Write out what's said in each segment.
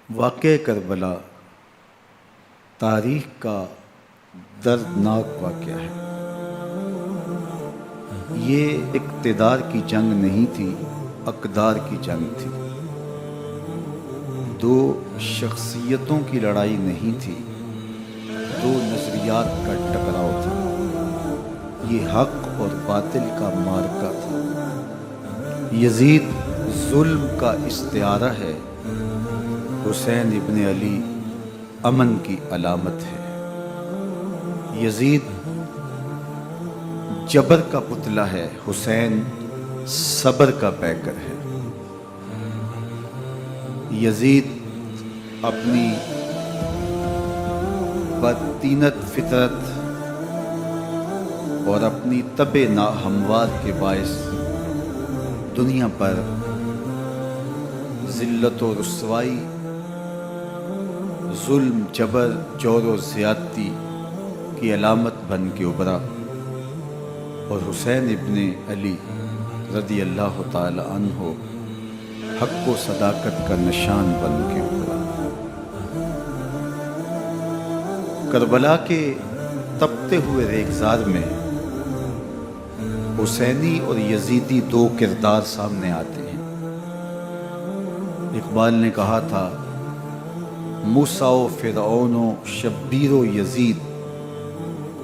واقعہ کربلا تاریخ کا دردناک واقعہ ہے۔ یہ اقتدار کی جنگ نہیں تھی، اقدار کی جنگ تھی۔ دو شخصیتوں کی لڑائی نہیں تھی، دو نظریات کا ٹکراؤ تھا۔ یہ حق اور باطل کا معرکہ تھا۔ یزید ظلم کا استعارہ ہے، حسین ابن علی امن کی علامت ہے۔ یزید جبر کا پتلا ہے، حسین صبر کا پیکر ہے۔ یزید اپنی بدطینت فطرت اور اپنی طب ناہموار کے باعث دنیا پر ذلت و رسوائی، ظلم، جبر، جور و زیادتی کی علامت بن کے ابھرا، اور حسین ابن علی رضی اللہ تعالی عنہ حق و صداقت کا نشان بن کے ابھرا۔ کربلا کے تپتے ہوئے ریگزار میں حسینی اور یزیدی دو کردار سامنے آتے ہیں۔ اقبال نے کہا تھا، موسیٰ و فرعون و شبیر و یزید،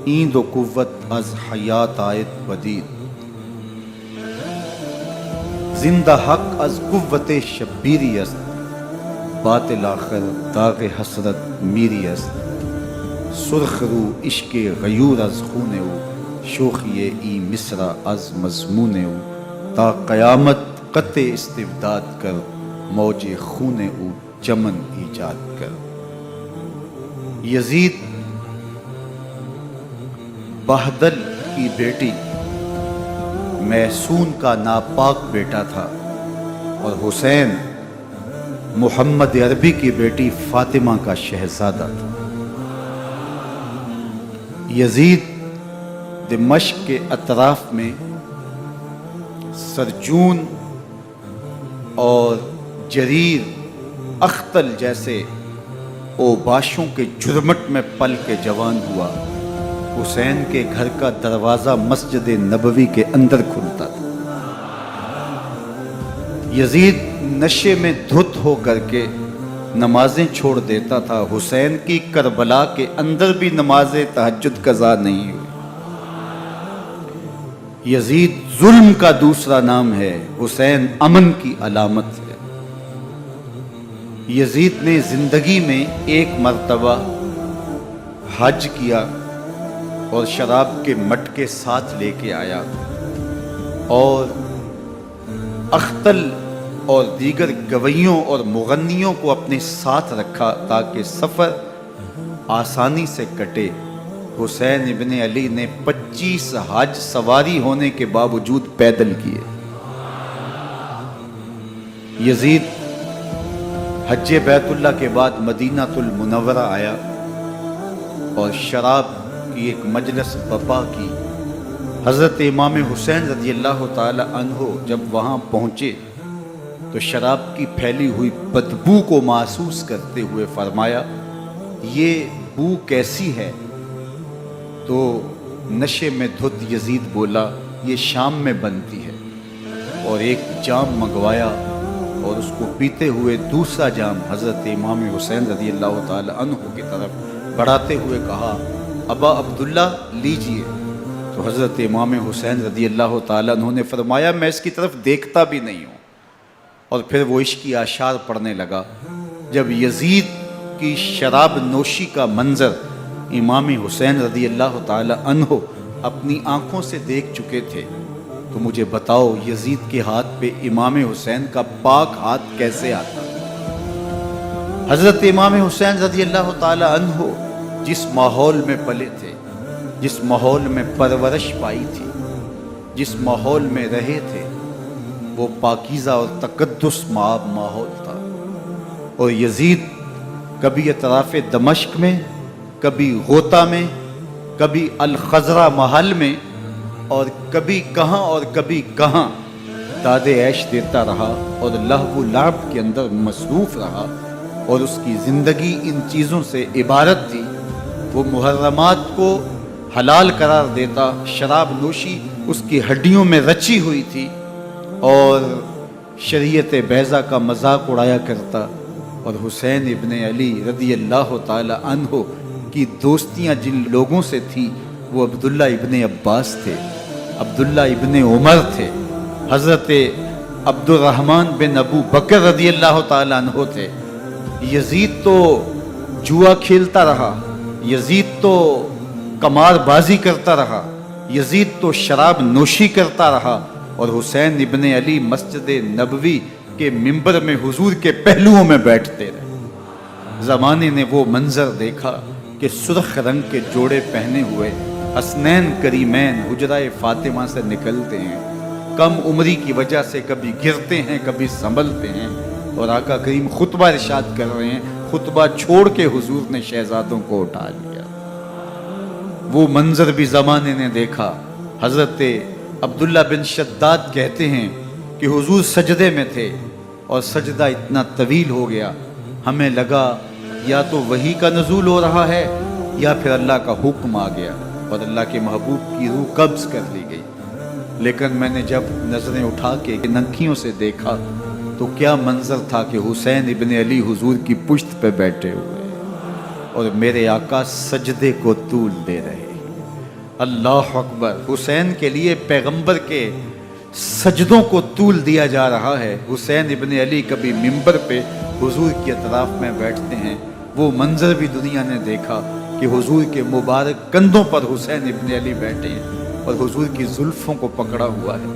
ایند و قوت از حیات آیت بدید۔ زندہ حق از قوت شبیری است، باطل آخر داغ حسرت میری است۔ سرخ رو عشق غیور از خون او، شوخی ای مصرع از مضمون او۔ تا قیامت قطع استبداد کر، موج خون او چمن ایجاد کر۔ یزید بہدل کی بیٹی محسون کا ناپاک بیٹا تھا، اور حسین محمد عربی کی بیٹی فاطمہ کا شہزادہ تھا۔ یزید دمشق کے اطراف میں سرجون اور جریر، اختل جیسے اوباشوں کے جرمٹ میں پل کے جوان ہوا۔ حسین کے گھر کا دروازہ مسجد نبوی کے اندر کھلتا تھا۔ یزید نشے میں دھت ہو کر کے نمازیں چھوڑ دیتا تھا۔ حسین کی کربلا کے اندر بھی نماز تہجد قضا نہیں ہوئی۔ یزید ظلم کا دوسرا نام ہے، حسین امن کی علامت ہے۔ یزید نے زندگی میں ایک مرتبہ حج کیا اور شراب کے مٹکے ساتھ لے کے آیا، اور اختل اور دیگر گویوں اور مغنیوں کو اپنے ساتھ رکھا تاکہ سفر آسانی سے کٹے۔ حسین ابن علی نے 25 حج سواری ہونے کے باوجود پیدل کیے۔ یزید حج بیت اللہ کے بعد مدینہ المنورہ آیا اور شراب کی ایک مجلس برپا کی۔ حضرت امام حسین رضی اللہ تعالی عنہ جب وہاں پہنچے تو شراب کی پھیلی ہوئی بدبو کو محسوس کرتے ہوئے فرمایا، یہ بو کیسی ہے؟ تو نشے میں دھت یزید بولا، یہ شام میں بنتی ہے، اور ایک جام منگوایا اور اس کو پیتے ہوئے دوسرا جام حضرت امام حسین رضی اللہ تعالی عنہ کی طرف بڑھاتے ہوئے کہا، ابا عبداللہ لیجئے۔ تو حضرت امام حسین رضی اللہ تعالی عنہ نے فرمایا، میں اس کی طرف دیکھتا بھی نہیں ہوں، اور پھر وہ عشقی اشعار پڑھنے لگا۔ جب یزید کی شراب نوشی کا منظر امام حسین رضی اللہ تعالی عنہ اپنی آنکھوں سے دیکھ چکے تھے، تو مجھے بتاؤ یزید کے ہاتھ پہ امام حسین کا پاک ہاتھ کیسے آتا؟ حضرت امام حسین رضی اللہ تعالی عنہ جس ماحول میں پلے تھے، جس ماحول میں پرورش پائی تھی، جس ماحول میں رہے تھے، وہ پاکیزہ اور تقدس ماحول تھا۔ اور یزید کبھی اطراف دمشق میں، کبھی غوطہ میں، کبھی الخضرہ محل میں، اور کبھی کہاں اور کبھی کہاں داد عیش دیتا رہا اور لہو و لعب کے اندر مصروف رہا، اور اس کی زندگی ان چیزوں سے عبارت تھی. وہ محرمات کو حلال قرار دیتا، شراب نوشی اس کی ہڈیوں میں رچی ہوئی تھی، اور شریعت بیضا کا مذاق اڑایا کرتا. اور حسین ابن علی رضی اللہ تعالی عنہ کی دوستیاں جن لوگوں سے تھیں وہ عبداللہ ابن عباس تھے، عبداللہ ابن عمر تھے، حضرت عبد الرحمن بن ابو بکر رضی اللہ تعالی عنہ تھے. یزید تو جوا کھیلتا رہا، یزید تو قمار بازی کرتا رہا، یزید تو شراب نوشی کرتا رہا، اور حسین ابن علی مسجد نبوی کے ممبر میں حضور کے پہلوؤں میں بیٹھتے رہے. زمانے نے وہ منظر دیکھا کہ سرخ رنگ کے جوڑے پہنے ہوئے حسنین کریمین حجرہ فاطمہ سے نکلتے ہیں، کم عمری کی وجہ سے کبھی گرتے ہیں کبھی سنبھلتے ہیں، اور آقا کریم خطبہ ارشاد کر رہے ہیں، خطبہ چھوڑ کے حضور نے شہزادوں کو اٹھا لیا. وہ منظر بھی زمانے نے دیکھا. حضرت عبداللہ بن شداد کہتے ہیں کہ حضور سجدے میں تھے اور سجدہ اتنا طویل ہو گیا، ہمیں لگا یا تو وحی کا نزول ہو رہا ہے یا پھر اللہ کا حکم آ گیا اور اللہ کے محبوب کی روح قبض کر لی گئی. لیکن میں نے جب نظریں اٹھا کے ننکیوں سے دیکھا تو کیا منظر تھا کہ حسین ابن علی حضور کی پشت پہ بیٹھے ہوئے اور میرے آقا سجدے کو طول دے رہے. اللہ اکبر. حسین کے لیے پیغمبر کے سجدوں کو طول دیا جا رہا ہے. حسین ابن علی کبھی ممبر پہ حضور کے اطراف میں بیٹھتے ہیں. وہ منظر بھی دنیا نے دیکھا کہ حضور کے مبارک کندھوں پر حسین ابن علی بیٹھے ہیں اور حضور کی زلفوں کو پکڑا ہوا ہے.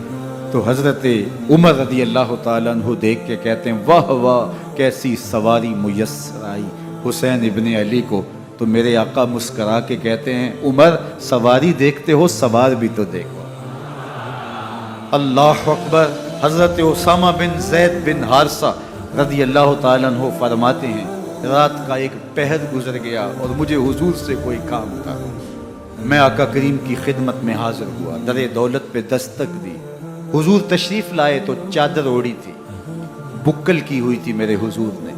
تو حضرت عمر رضی اللہ تعالیٰ عنہ دیکھ کے کہتے ہیں واہ واہ کیسی سواری میسر آئی حسین ابن علی کو. تو میرے آقا مسکرا کے کہتے ہیں عمر سواری دیکھتے ہو سوار بھی تو دیکھو. اللہ اکبر. حضرت اسامہ بن زید بن حارثہ رضی اللہ تعالیٰ عنہ فرماتے ہیں رات کا ایک پہر گزر گیا اور مجھے حضور سے کوئی کام تھا. میں آقا کریم کی خدمت میں حاضر ہوا، در دولت پہ دستک دی. حضور تشریف لائے تو چادر اوڑی تھی، بکل کی ہوئی تھی میرے حضور نے.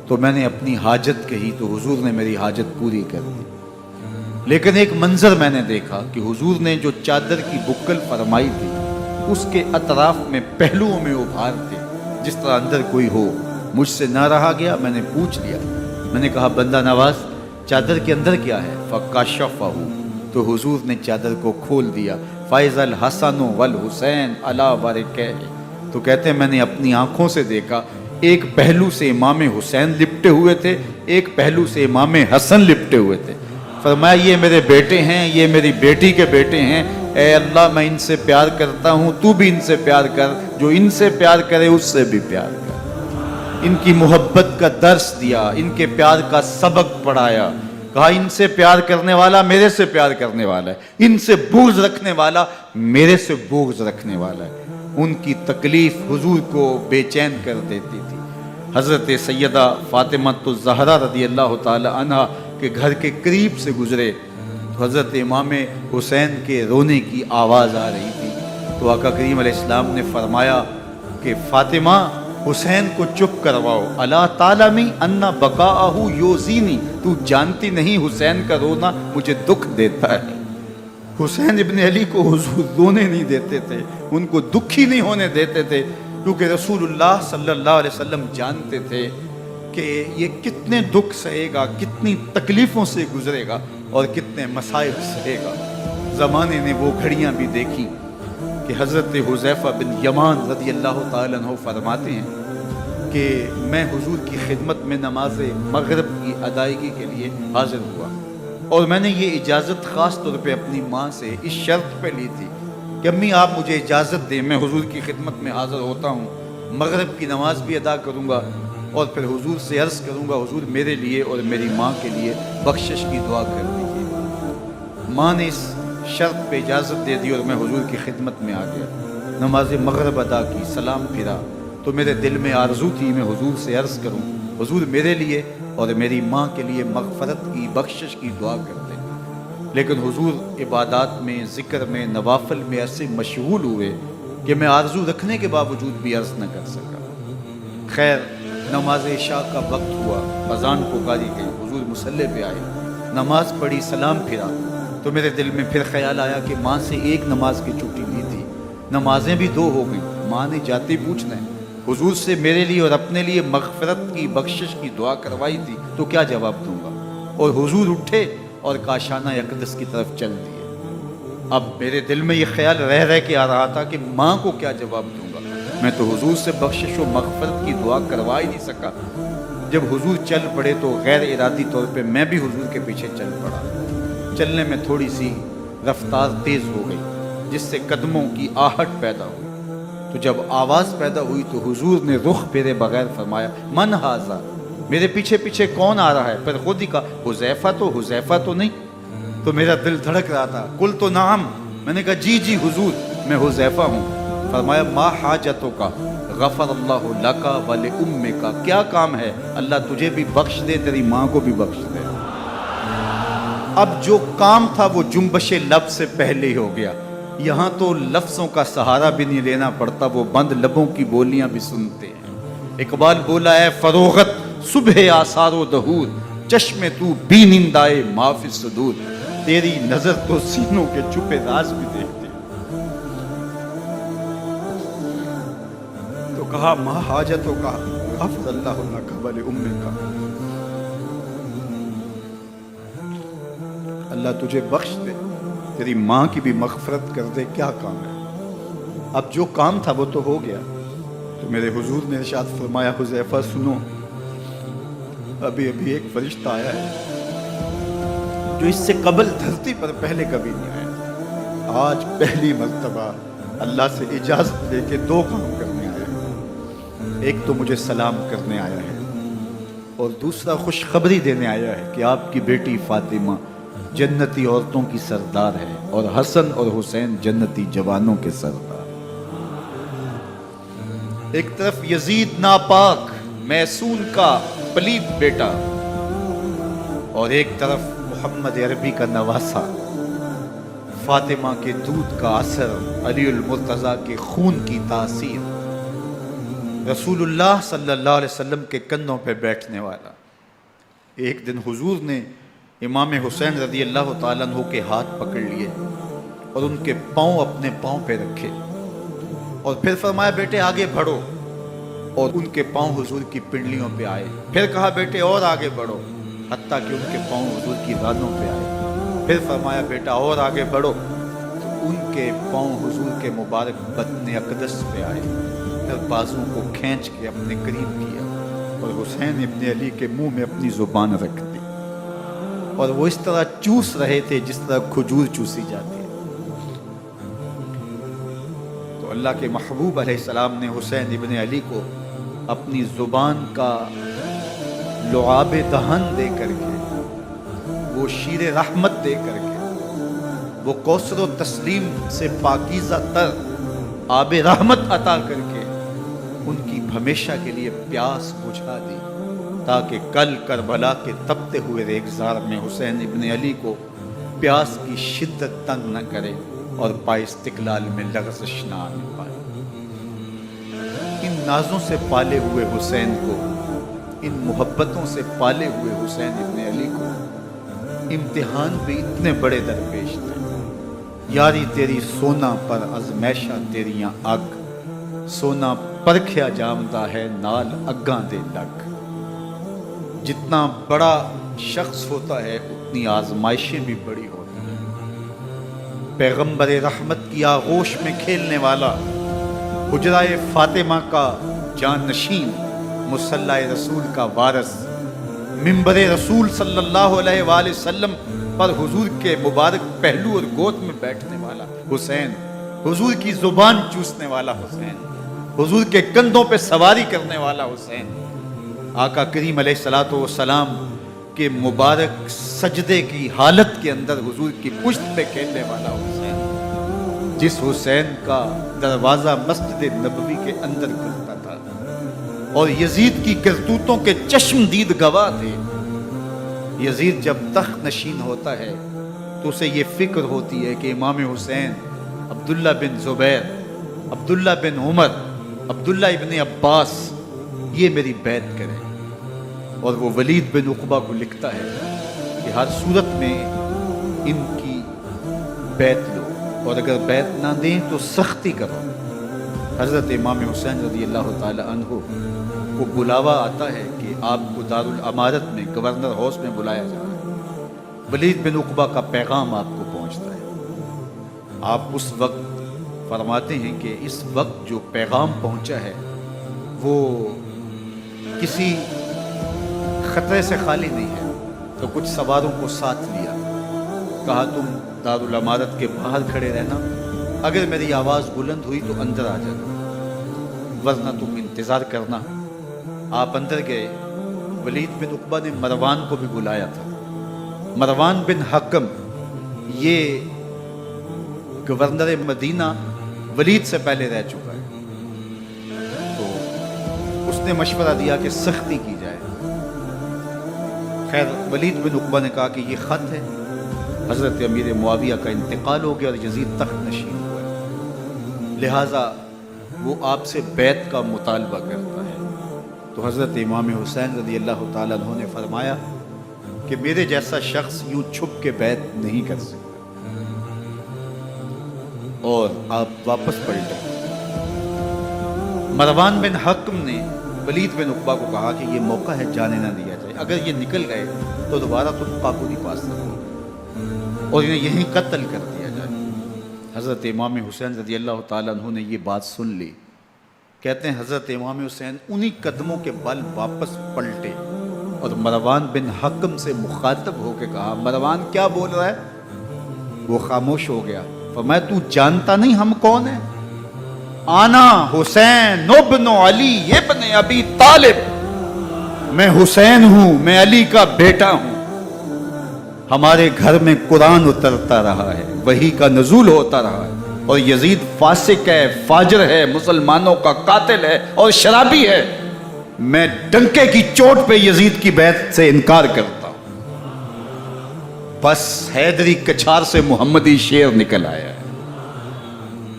تو میں نے اپنی حاجت کہی تو حضور نے میری حاجت پوری کر دی. لیکن ایک منظر میں نے دیکھا کہ حضور نے جو چادر کی بکل فرمائی تھی اس کے اطراف میں پہلوؤں میں ابھار تھے جس طرح اندر کوئی ہو. مجھ سے نہ رہا گیا، میں نے پوچھ لیا. میں نے کہا بندہ نواز چادر کے اندر کیا ہے؟ فکاشفہ. تو حضور نے چادر کو کھول دیا. فائز الحسن والحسین علی ورکہ. تو کہتے ہیں میں نے اپنی آنکھوں سے دیکھا ایک پہلو سے امام حسین لپٹے ہوئے تھے، ایک پہلو سے امام حسن لپٹے ہوئے تھے. فرمایا یہ میرے بیٹے ہیں، یہ میری بیٹی کے بیٹے ہیں. اے اللہ میں ان سے پیار کرتا ہوں، تو بھی ان سے پیار کر، جو ان سے پیار کرے اس سے بھی پیار کر. ان کی محبت کا درس دیا، ان کے پیار کا سبق پڑھایا. کہا ان سے پیار کرنے والا میرے سے پیار کرنے والا ہے، ان سے بغض رکھنے والا میرے سے بغض رکھنے والا ہے. ان کی تکلیف حضور کو بے چین کر دیتی تھی. حضرت سیدہ فاطمہ الزہرا رضی اللہ تعالی عنہ کے گھر کے قریب سے گزرے تو حضرت امام حسین کے رونے کی آواز آ رہی تھی. تو آقا کریم علیہ السلام نے فرمایا کہ فاطمہ حسین کو چپ کرواؤ. الا تعلمی ان بقاءہ یوزینی. تو جانتی نہیں حسین کا رونا مجھے دکھ دیتا ہے. حسین ابن علی کو حضور رونے نہیں دیتے تھے، ان کو دکھی نہیں ہونے دیتے تھے، کیونکہ رسول اللہ صلی اللہ علیہ وسلم جانتے تھے کہ یہ کتنے دکھ سہے گا، کتنی تکلیفوں سے گزرے گا اور کتنے مصائب سہے گا. زمانے نے وہ گھڑیاں بھی دیکھی کہ حضرت حذیفہ بن یمان رضی اللہ تعالیٰ عنہ فرماتے ہیں کہ میں حضور کی خدمت میں نماز مغرب کی ادائیگی کے لیے حاضر ہوا اور میں نے یہ اجازت خاص طور پہ اپنی ماں سے اس شرط پہ لی تھی کہ امی آپ مجھے اجازت دیں، میں حضور کی خدمت میں حاضر ہوتا ہوں، مغرب کی نماز بھی ادا کروں گا اور پھر حضور سے عرض کروں گا حضور میرے لیے اور میری ماں کے لیے بخشش کی دعا کر دیجیے. ماں نے اس شرط پہ اجازت دے دی اور میں حضور کی خدمت میں آ گیا. نماز مغرب ادا کی، سلام پھرا تو میرے دل میں آرزو تھی میں حضور سے عرض کروں حضور میرے لیے اور میری ماں کے لیے مغفرت کی بخشش کی دعا کر دیں. لیکن حضور عبادات میں، ذکر میں، نوافل میں ایسے مشغول ہوئے کہ میں آرزو رکھنے کے باوجود بھی عرض نہ کر سکا. خیر نماز عشاء کا وقت ہوا، اذان پکاری گئی، حضور مصلی پہ آئے، نماز پڑھی، سلام پھرا، تو میرے دل میں پھر خیال آیا کہ ماں سے ایک نماز کی چھٹی لی تھی، نمازیں بھی 2 ہو گئی، ماں نے جاتے پوچھنا ہے حضور سے میرے لیے اور اپنے لیے مغفرت کی، بخشش کی دعا کروائی تھی، تو کیا جواب دوں گا؟ اور حضور اٹھے اور کاشانہ اقدس کی طرف چل دیے۔ اب میرے دل میں یہ خیال رہ کے آ رہا تھا کہ ماں کو کیا جواب دوں گا؟ میں تو حضور سے بخشش و مغفرت کی دعا کروا ہی نہیں سکا۔ جب حضور چل پڑے تو غیر ارادی طور پہ میں بھی حضور کے پیچھے چل پڑا۔ چلنے میں تھوڑی سی رفتار تیز ہو گئی، جس سے قدموں کی آہٹ پیدا ہوئی۔ تو جب آواز پیدا ہوئی تو حضور نے رخ پھیرے بغیر فرمایا من ھذا، میرے پیچھے پیچھے کون آ رہا ہے؟ پھر خود ہی کہا حذیفہ تو نہیں؟ تو میرا دل دھڑک رہا تھا، قلت نعم، میں نے کہا جی حضور میں حذیفہ ہوں۔ فرمایا ما حاجتک غفر اللہ لک ولامک، کیا کام ہے؟ اللہ تجھے بھی بخش دے، تیری ماں کو بھی بخش دے۔ اب جو کام تھا وہ جنبش لب سے پہلے ہی ہو گیا، یہاں تو لفظوں کا سہارا بھی نہیں لینا پڑتا، وہ بند لبوں کی بولیاں بھی سنتے ہیں۔ اقبال بولا ہے فروغت صبح آثار و دہور، چشم تو بی نندائے ما فی الصدور، تیری نظر تو سینوں کے چھپے راز بھی دیکھتے۔ تو کہا ما حاجتوں کا غفر اللہ لک ولامک، اللہ تجھے بخش دے، تیری ماں کی بھی مغفرت کر دے، کیا کام ہے؟ اب جو کام تھا وہ تو ہو گیا۔ تو میرے حضور نے ارشاد فرمایا حذیفہ سنو، ابھی ایک فرشتہ آیا ہے جو اس سے قبل دھرتی پر پہلے کبھی نہیں آیا، آج پہلی مرتبہ اللہ سے اجازت لے کے 2 کام کرنے آیا ہے۔ ایک تو مجھے سلام کرنے آیا ہے، اور دوسرا خوشخبری دینے آیا ہے کہ آپ کی بیٹی فاطمہ جنتی عورتوں کی سردار ہے، اور حسن اور حسین جنتی جوانوں کے سردار۔ ایک طرف یزید ناپاک محسون کا پلیت بیٹا، اور ایک طرف محمد عربی کا نواسا، فاطمہ کے دودھ کا اثر، علی المرتضیٰ کے خون کی تاثیر، رسول اللہ صلی اللہ علیہ وسلم کے کندھوں پہ بیٹھنے والا۔ ایک دن حضور نے امام حسین رضی اللہ تعالیٰ عنہ کے ہاتھ پکڑ لیے اور ان کے پاؤں اپنے پاؤں پہ رکھے، اور پھر فرمایا بیٹے آگے بڑھو، اور ان کے پاؤں حضور کی پنڈلیوں پہ آئے۔ پھر کہا بیٹے اور آگے بڑھو، حتیٰ کہ ان کے پاؤں حضور کی رانوں پہ آئے۔ پھر فرمایا بیٹا اور آگے بڑھو، تو ان کے پاؤں حضور کے مبارک بطن اقدس پہ آئے۔ پھر بازوں کو کھینچ کے اپنے قریب کیا اور حسین ابن علی کے منہ میں اپنی زبان رکھ دی، اور وہ اس طرح چوس رہے تھے جس طرح کھجور چوسی جاتی ہے۔ تو اللہ کے محبوب علیہ السلام نے حسین ابن علی کو اپنی زبان کا لعاب دہن دے کر کے، وہ شیر رحمت دے کر کے، وہ کوثر و تسلیم سے پاکیزہ تر آب رحمت عطا کر کے ان کی ہمیشہ کے لیے پیاس بجھا دی، تاکہ کل کربلا کے تپتے ہوئے ریگزار میں حسین ابن علی کو پیاس کی شدت تنگ نہ کرے اور پائے استقلال میں لغزش نہ آنے پائے۔ ان نازوں سے پالے ہوئے حسین کو، ان محبتوں سے پالے ہوئے حسین ابن علی کو امتحان بھی اتنے بڑے درپیش تھے۔ یاری تیری سونا پر ازمیشہ تیریاں اگ، سونا پرکھیا جامدہ ہے نال اگاں دے لگ۔ جتنا بڑا شخص ہوتا ہے اتنی آزمائشیں بھی بڑی ہوتی ہیں۔ پیغمبر رحمت کی آغوش میں کھیلنے والا، حجرہ فاطمہ کا جانشین، مصلی رسول کا وارث، منبر رسول صلی اللہ علیہ وآلہ وسلم پر حضور کے مبارک پہلو اور گود میں بیٹھنے والا حسین، حضور کی زبان چوسنے والا حسین، حضور کے کندھوں پہ سواری کرنے والا حسین، آقا کریم علیہ الصلوۃ والسلام کے مبارک سجدے کی حالت کے اندر حضور کی پشت پہ کھیلنے والا حسین، جس حسین کا دروازہ مسجد نبوی کے اندر کھلتا تھا اور یزید کی کرتوتوں کے چشم دید گواہ تھے۔ یزید جب تخت نشین ہوتا ہے تو اسے یہ فکر ہوتی ہے کہ امام حسین، عبداللہ بن زبیر، عبداللہ بن عمر، عبداللہ ابن عباس یہ میری بیعت کریں. اور وہ ولید بن عقبہ کو لکھتا ہے کہ ہر صورت میں ان کی بیعت لو، اور اگر بیعت نہ دیں تو سختی کرو. حضرت امام حسین رضی اللہ تعالی عنہ کو بلاوا آتا ہے کہ آپ کو دارالامارت میں گورنر ہاؤس میں بلایا جا رہا ہے. ولید بن عقبہ کا پیغام آپ کو پہنچتا ہے. آپ اس وقت فرماتے ہیں کہ اس وقت جو پیغام پہنچا ہے وہ کسی خطرے سے خالی نہیں ہے. تو کچھ سواروں کو ساتھ لیا، کہا تم دارالامارت کے باہر کھڑے رہنا، اگر میری آواز بلند ہوئی تو اندر آ جانا، ورنہ تم انتظار کرنا. آپ اندر گئے. ولید بن عقبہ نے مروان کو بھی بلایا تھا. مروان بن حکم یہ گورنر مدینہ ولید سے پہلے رہ چکا ہے، تو اس نے مشورہ دیا کہ سختی کی جائے. خیر ولید بن عقبہ نے کہا کہ یہ خط ہے، حضرت امیر معاویہ کا انتقال ہو گیا اور یزید تخت نشین ہوا ہے، لہٰذا وہ آپ سے بیعت کا مطالبہ کرتا ہے. تو حضرت امام حسین رضی اللہ تعالیٰ عنہ نے فرمایا کہ میرے جیسا شخص یوں چھپ کے بیعت نہیں کر سکتا، اور آپ واپس پلٹے. مروان بن حکم نے ولید بن عقبہ کو کہا کہ یہ موقع ہے، جانے نہ دیا جائے، اگر یہ نکل گئے تو دوبارہ تم قابو نہیں پا سکتے اور انہیں یہیں قتل کر دیا جائے. حضرت امام حسین رضی اللہ تعالیٰ عنہ نے یہ بات سن لی. کہتے ہیں حضرت امام حسین انہی قدموں کے بل واپس پلٹے اور مروان بن حکم سے مخاطب ہو کے کہا، مروان کیا بول رہا ہے؟ وہ خاموش ہو گیا. فرمایا تو جانتا نہیں ہم کون ہیں؟ آنا حسین ابن علی ابن ابی طالب، میں حسین ہوں، میں علی کا بیٹا ہوں. ہمارے گھر میں قرآن اترتا رہا ہے، وحی کا نزول ہوتا رہا ہے، اور یزید فاسق ہے، فاجر ہے، مسلمانوں کا قاتل ہے اور شرابی ہے. میں ڈنکے کی چوٹ پہ یزید کی بیعت سے انکار کرتا ہوں. بس حیدری کچھار سے محمدی شیر نکل آیا ہے.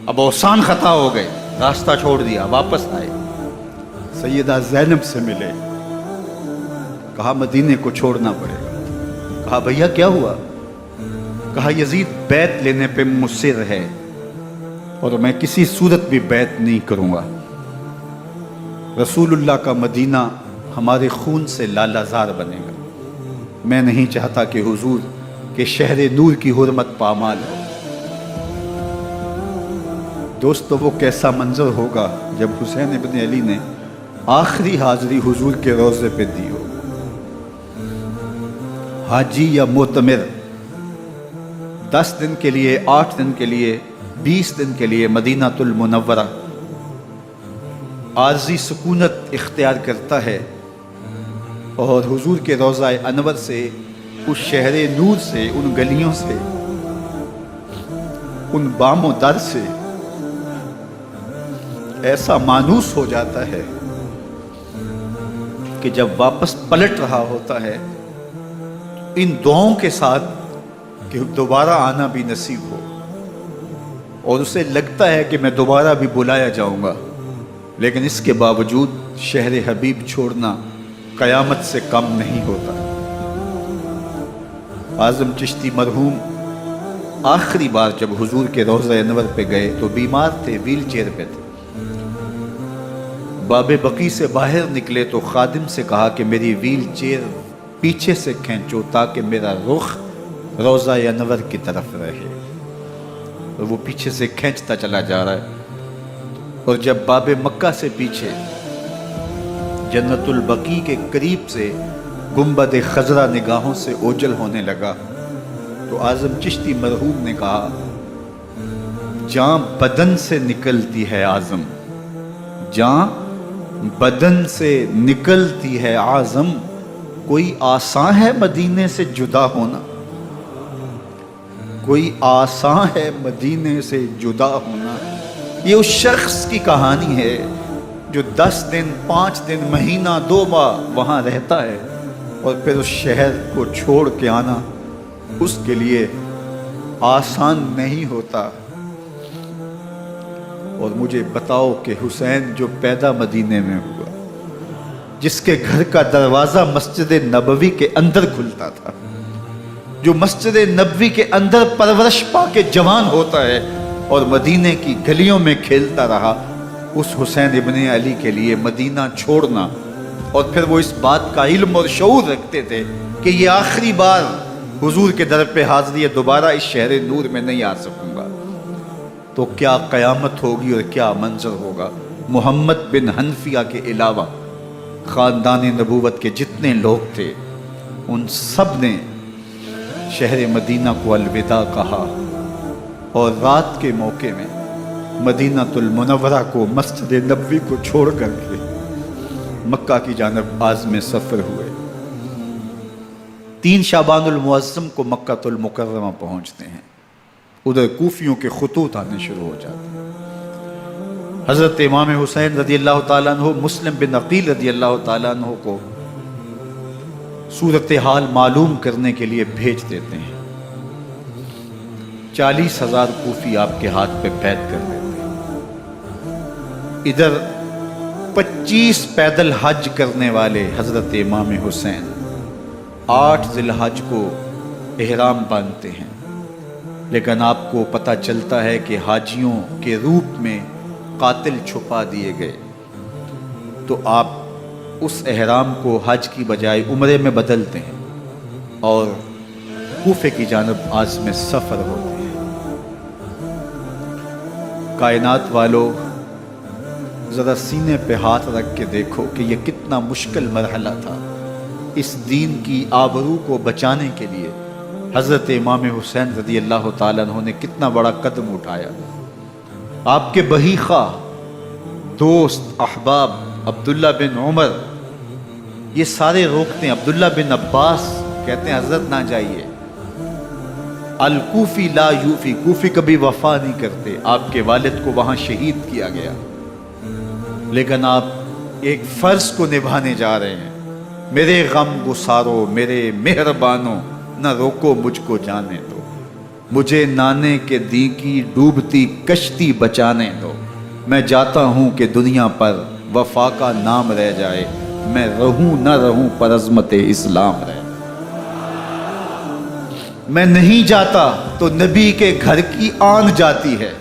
اب اوسان خطا ہو گئے، راستہ چھوڑ دیا، واپس آئے. سیدہ زینب سے ملے، کہا مدینے کو چھوڑنا پڑے گا. کہا بھیا کیا ہوا؟ کہا یزید بیعت لینے پہ مصر ہے اور میں کسی صورت بھی بیعت نہیں کروں گا. رسول اللہ کا مدینہ ہمارے خون سے لالہ زار بنے گا. میں نہیں چاہتا کہ حضور کے شہر نور کی حرمت پامال ہو. دوستو وہ کیسا منظر ہوگا جب حسین ابن علی نے آخری حاضری حضور کے روضے پہ دی ہو. حاجی یا معتمر 10 دن کے لیے، 8 دن کے لیے، 20 دن کے لیے مدینہ المنورہ عارضی سکونت اختیار کرتا ہے، اور حضور کے روضہ انور سے، اس شہر نور سے، ان گلیوں سے، ان بام و در سے ایسا مانوس ہو جاتا ہے کہ جب واپس پلٹ رہا ہوتا ہے ان دعاؤں کے ساتھ کہ دوبارہ آنا بھی نصیب ہو، اور اسے لگتا ہے کہ میں دوبارہ بھی بلایا جاؤں گا، لیکن اس کے باوجود شہر حبیب چھوڑنا قیامت سے کم نہیں ہوتا. اعظم چشتی مرحوم آخری بار جب حضور کے روضہ انور پہ گئے تو بیمار تھے، ویل چیئر پہ تھے. باب بقی سے باہر نکلے تو خادم سے کہا کہ میری ویل چیئر پیچھے سے کھینچو تاکہ میرا رخ روضہ انور کی طرف رہے. اور وہ پیچھے سے کھینچتا چلا جا رہا ہے، اور جب باب مکہ سے پیچھے جنت البقیع کے قریب سے گنبد خضرا نگاہوں سے اوجل ہونے لگا تو اعظم چشتی مرحوم نے کہا، جان بدن سے نکلتی ہے اعظم، جان بدن سے نکلتی ہے اعظم، کوئی آسان ہے مدینے سے جدا ہونا، کوئی آسان ہے مدینے سے جدا ہونا. یہ اس شخص کی کہانی ہے جو 10 دن، 5 دن، مہینہ، 2 ماہ وہاں رہتا ہے اور پھر اس شہر کو چھوڑ کے آنا اس کے لیے آسان نہیں ہوتا. اور مجھے بتاؤ کہ حسین جو پیدا مدینے میں ہوا، جس کے گھر کا دروازہ مسجد نبوی کے اندر کھلتا تھا، جو مسجد نبوی کے اندر پرورش پا کے جوان ہوتا ہے اور مدینے کی گلیوں میں کھیلتا رہا، اس حسین ابن علی کے لیے مدینہ چھوڑنا، اور پھر وہ اس بات کا علم اور شعور رکھتے تھے کہ یہ آخری بار حضور کے در پہ حاضری ہے، دوبارہ اس شہر نور میں نہیں آ سکوں گا، تو کیا قیامت ہوگی اور کیا منظر ہوگا۔ محمد بن حنفیہ کے علاوہ خاندان نبوت کے جتنے لوگ تھے ان سب نے شہر مدینہ کو الوداع کہا، اور رات کے موقع میں مدینہ المنورہ کو، مسجد نبوی کو چھوڑ کر کے مکہ کی جانب عازم سفر ہوئے۔ 3 شعبان المعظم کو مکہ المکرمہ پہنچتے ہیں، ادھر کوفیوں کے خطوط آنے شروع ہو جاتے ہیں۔ حضرت امام حسین رضی اللہ تعالیٰ عنہ مسلم بن عقیل رضی اللہ تعالیٰ عنہ کو صورتحال معلوم کرنے کے لیے بھیج دیتے ہیں۔ 40,000 کوفی آپ کے ہاتھ پہ بیعت کر دیتے ہیں۔ ادھر 25 پیدل حج کرنے والے حضرت امام حسین 8 ذی الحج کو احرام باندھتے ہیں، لیکن آپ کو پتہ چلتا ہے کہ حاجیوں کے روپ میں قاتل چھپا دیے گئے، تو آپ اس احرام کو حج کی بجائے عمرے میں بدلتے ہیں اور کوفے کی جانب عازم سفر ہوتے ہیں۔ کائنات والو، ذرا سینے پہ ہاتھ رکھ کے دیکھو کہ یہ کتنا مشکل مرحلہ تھا۔ اس دین کی آبرو کو بچانے کے لیے حضرت امام حسین رضی اللہ تعالیٰ عنہ نے کتنا بڑا قدم اٹھایا۔ آپ کے بہی خواہ، دوست، احباب عبداللہ بن عمر یہ سارے روکتے ہیں، عبداللہ بن عباس کہتے ہیں حضرت نہ جائیے، الکوفی لا یوفی، کوفی کبھی وفا نہیں کرتے، آپ کے والد کو وہاں شہید کیا گیا، لیکن آپ ایک فرض کو نبھانے جا رہے ہیں۔ میرے غم گسارو، میرے مہربانوں، نہ روکو مجھ کو جانے دو، مجھے نانے کے دی کی ڈوبتی کشتی بچانے دو، میں جاتا ہوں کہ دنیا پر وفا کا نام رہ جائے، میں رہوں نہ رہوں پر عظمت اسلام رہے۔ میں نہیں جاتا تو نبی کے گھر کی آن جاتی ہے،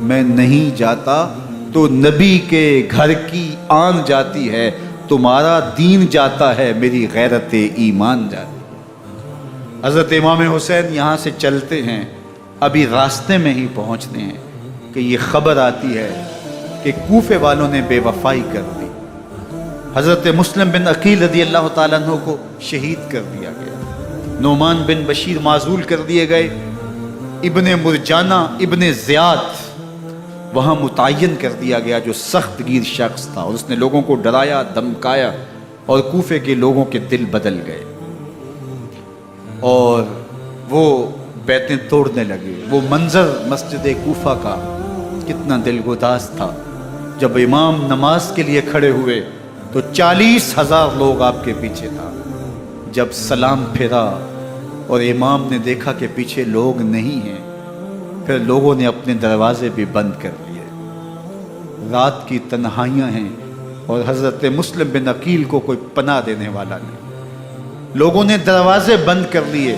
میں نہیں جاتا تو نبی کے گھر کی آن جاتی ہے، تمہارا دین جاتا ہے، میری غیرت ایمان جاتی ہے۔ حضرت امام حسین یہاں سے چلتے ہیں، ابھی راستے میں ہی پہنچتے ہیں کہ یہ خبر آتی ہے کہ کوفے والوں نے بے وفائی کر دی، حضرت مسلم بن عقیل رضی اللہ تعالیٰ عنہ کو شہید کر دیا گیا، نعمان بن بشیر معزول کر دیے گئے، ابن مرجانہ ابن زیاد وہاں متعین کر دیا گیا جو سخت گیر شخص تھا، اور اس نے لوگوں کو ڈرایا، دھمکایا، اور کوفے کے لوگوں کے دل بدل گئے اور وہ بیتیں توڑنے لگے۔ وہ منظر مسجد کوفہ کا کتنا دل گداز تھا۔ جب امام نماز کے لیے کھڑے ہوئے تو 40,000 لوگ آپ کے پیچھے تھا۔ جب سلام پھیرا اور امام نے دیکھا کہ پیچھے لوگ نہیں ہیں، پھر لوگوں نے اپنے دروازے بھی بند کر لیے۔ رات کی تنہائیاں ہیں اور حضرت مسلم بن عقیل کو کوئی پناہ دینے والا نہیں، لوگوں نے دروازے بند کر لیے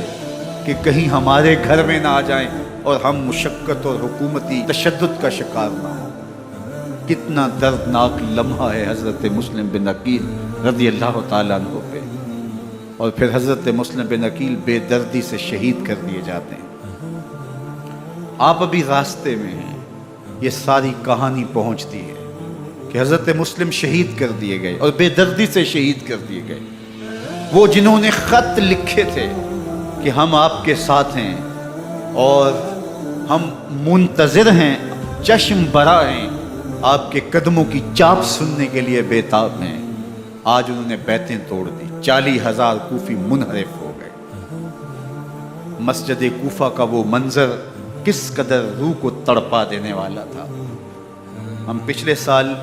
کہ کہیں ہمارے گھر میں نہ آ جائیں اور ہم مشقت اور حکومتی تشدد کا شکار نہ ہوں۔ کتنا دردناک لمحہ ہے حضرت مسلم بن عقیل رضی اللہ تعالیٰ عنہ پہ، اور پھر حضرت مسلم بن عقیل بے دردی سے شہید کر دیے جاتے ہیں۔ آپ ابھی راستے میں ہیں، یہ ساری کہانی پہنچتی ہے کہ حضرت مسلم شہید کر دیے گئے اور بے دردی سے شہید کر دیے گئے۔ وہ جنہوں نے خط لکھے تھے کہ ہم آپ کے ساتھ ہیں اور ہم منتظر ہیں، چشم برا ہیں، آپ کے قدموں کی چاپ سننے کے لیے بے تاب ہیں، آج انہوں نے بیتیں توڑ دی۔ 40,000 کوفی منحرف ہو گئے۔ مسجد کوفہ کا وہ منظر کس قدر روح کو تڑپا دینے والا تھا۔ ہم پچھلے سال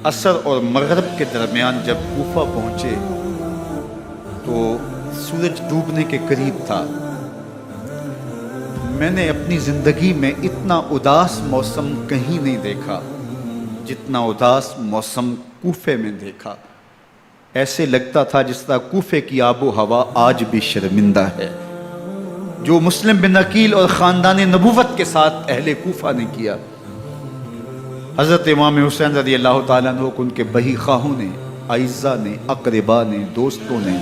عصر اور مغرب کے درمیان جب کوفہ پہنچے تو سورج ڈوبنے کے قریب تھا۔ میں نے اپنی زندگی میں اتنا اداس موسم کہیں نہیں دیکھا جتنا اداس موسم کوفے میں دیکھا۔ ایسے لگتا تھا جس طرح کوفے کی آب و ہوا آج بھی شرمندہ ہے۔ جو مسلم بن عقیل اور خاندان نبوت کے ساتھ اہل کوفہ نے کیا، حضرت امام حسین رضی اللہ تعالیٰ عنہ کو ان کے بہی خواہوں نے، اعزاء نے، اقربا نے، دوستوں نے،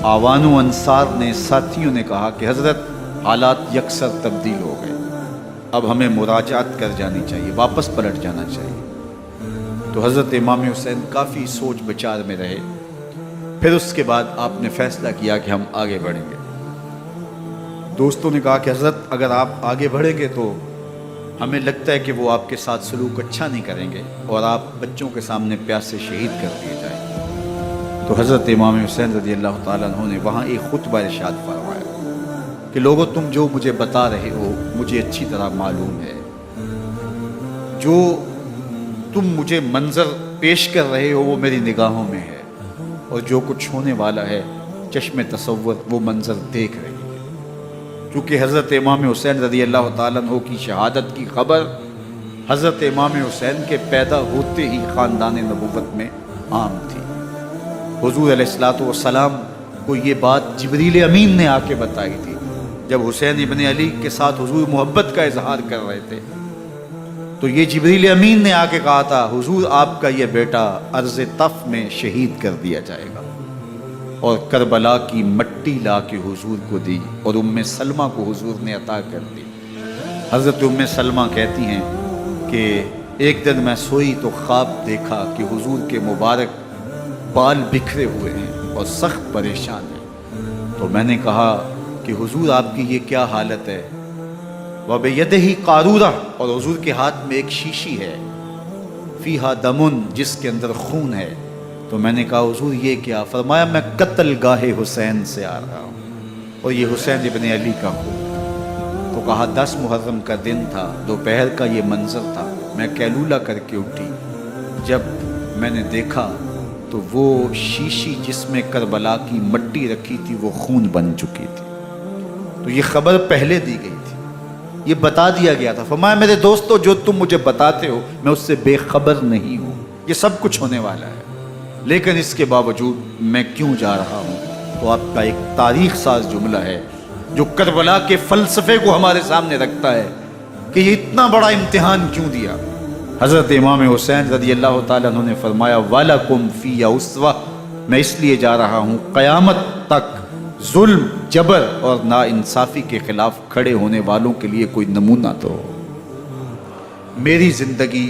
آوان و انصار نے، ساتھیوں نے کہا کہ حضرت حالات یکسر تبدیل ہو گئے، اب ہمیں مراجعت کر جانی چاہیے، واپس پلٹ جانا چاہیے۔ تو حضرت امام حسین کافی سوچ بچار میں رہے، پھر اس کے بعد آپ نے فیصلہ کیا کہ ہم آگے بڑھیں گے۔ دوستوں نے کہا کہ حضرت اگر آپ آگے بڑھیں گے تو ہمیں لگتا ہے کہ وہ آپ کے ساتھ سلوک اچھا نہیں کریں گے اور آپ بچوں کے سامنے پیاس سے شہید کر دیے جائیں گے۔ تو حضرت امام حسین رضی اللہ تعالیٰ عنہ نے وہاں ایک خطبہ ارشاد فرمایا کہ لوگوں تم جو مجھے بتا رہے ہو مجھے اچھی طرح معلوم ہے، جو تم مجھے منظر پیش کر رہے ہو وہ میری نگاہوں میں ہے، اور جو کچھ ہونے والا ہے چشم تصور وہ منظر دیکھ رہی ہے۔ کیونکہ حضرت امام حسین رضی اللہ تعالیٰ عنہ کی شہادت کی خبر حضرت امام حسین کے پیدا ہوتے ہی خاندان نبوت میں عام تھی۔ حضور علیہ الصلوۃ والسلام کو یہ بات جبریل امین نے آ کے بتائی تھی جب حسین ابن علی کے ساتھ حضور محبت کا اظہار کر رہے تھے، تو یہ جبریل امین نے آ کے کہا تھا حضور آپ کا یہ بیٹا ارض طف میں شہید کر دیا جائے گا، اور کربلا کی مٹی لا کے حضور کو دی اور ام سلمہ کو حضور نے عطا کر دی۔ حضرت ام سلمہ کہتی ہیں کہ ایک دن میں سوئی تو خواب دیکھا کہ حضور کے مبارک بال بکھرے ہوئے ہیں اور سخت پریشان ہیں، تو میں نے کہا کہ حضور آپ کی یہ کیا حالت ہے؟ وَبِيَدِهِ قَارُورَةٌ، اور حضور کے ہاتھ میں ایک شیشی ہے، فِيهَا دَمٌ، جس کے اندر خون ہے۔ تو میں نے کہا حضور یہ کیا؟ فرمایا میں قتل گاہ حسین سے آ رہا ہوں اور یہ حسین ابن علی کا خون۔ تو کہا 10 محرم کا دن تھا، دوپہر کا یہ منظر تھا، میں کیلولہ کر کے اٹھی، جب میں نے دیکھا تو وہ شیشی جس میں کربلا کی مٹی رکھی تھی وہ خون بن چکی تھی۔ تو یہ خبر پہلے دی گئی تھی، یہ بتا دیا گیا تھا۔ فرمایا میرے دوستو جو تم مجھے بتاتے ہو میں اس سے بے خبر نہیں ہوں، یہ سب کچھ ہونے والا ہے، لیکن اس کے باوجود میں کیوں جا رہا ہوں؟ تو آپ کا ایک تاریخ ساز جملہ ہے جو کربلا کے فلسفے کو ہمارے سامنے رکھتا ہے کہ یہ اتنا بڑا امتحان کیوں دیا۔ حضرت امام حسین رضی اللہ تعالیٰ عنہ نے فرمایا وَلَكُمْ فِيَّ أُسْوَةٌ، میں اس لیے جا رہا ہوں قیامت تک ظلم، جبر اور ناانصافی کے خلاف کھڑے ہونے والوں کے لیے کوئی نمونہ تو ہو۔ میری زندگی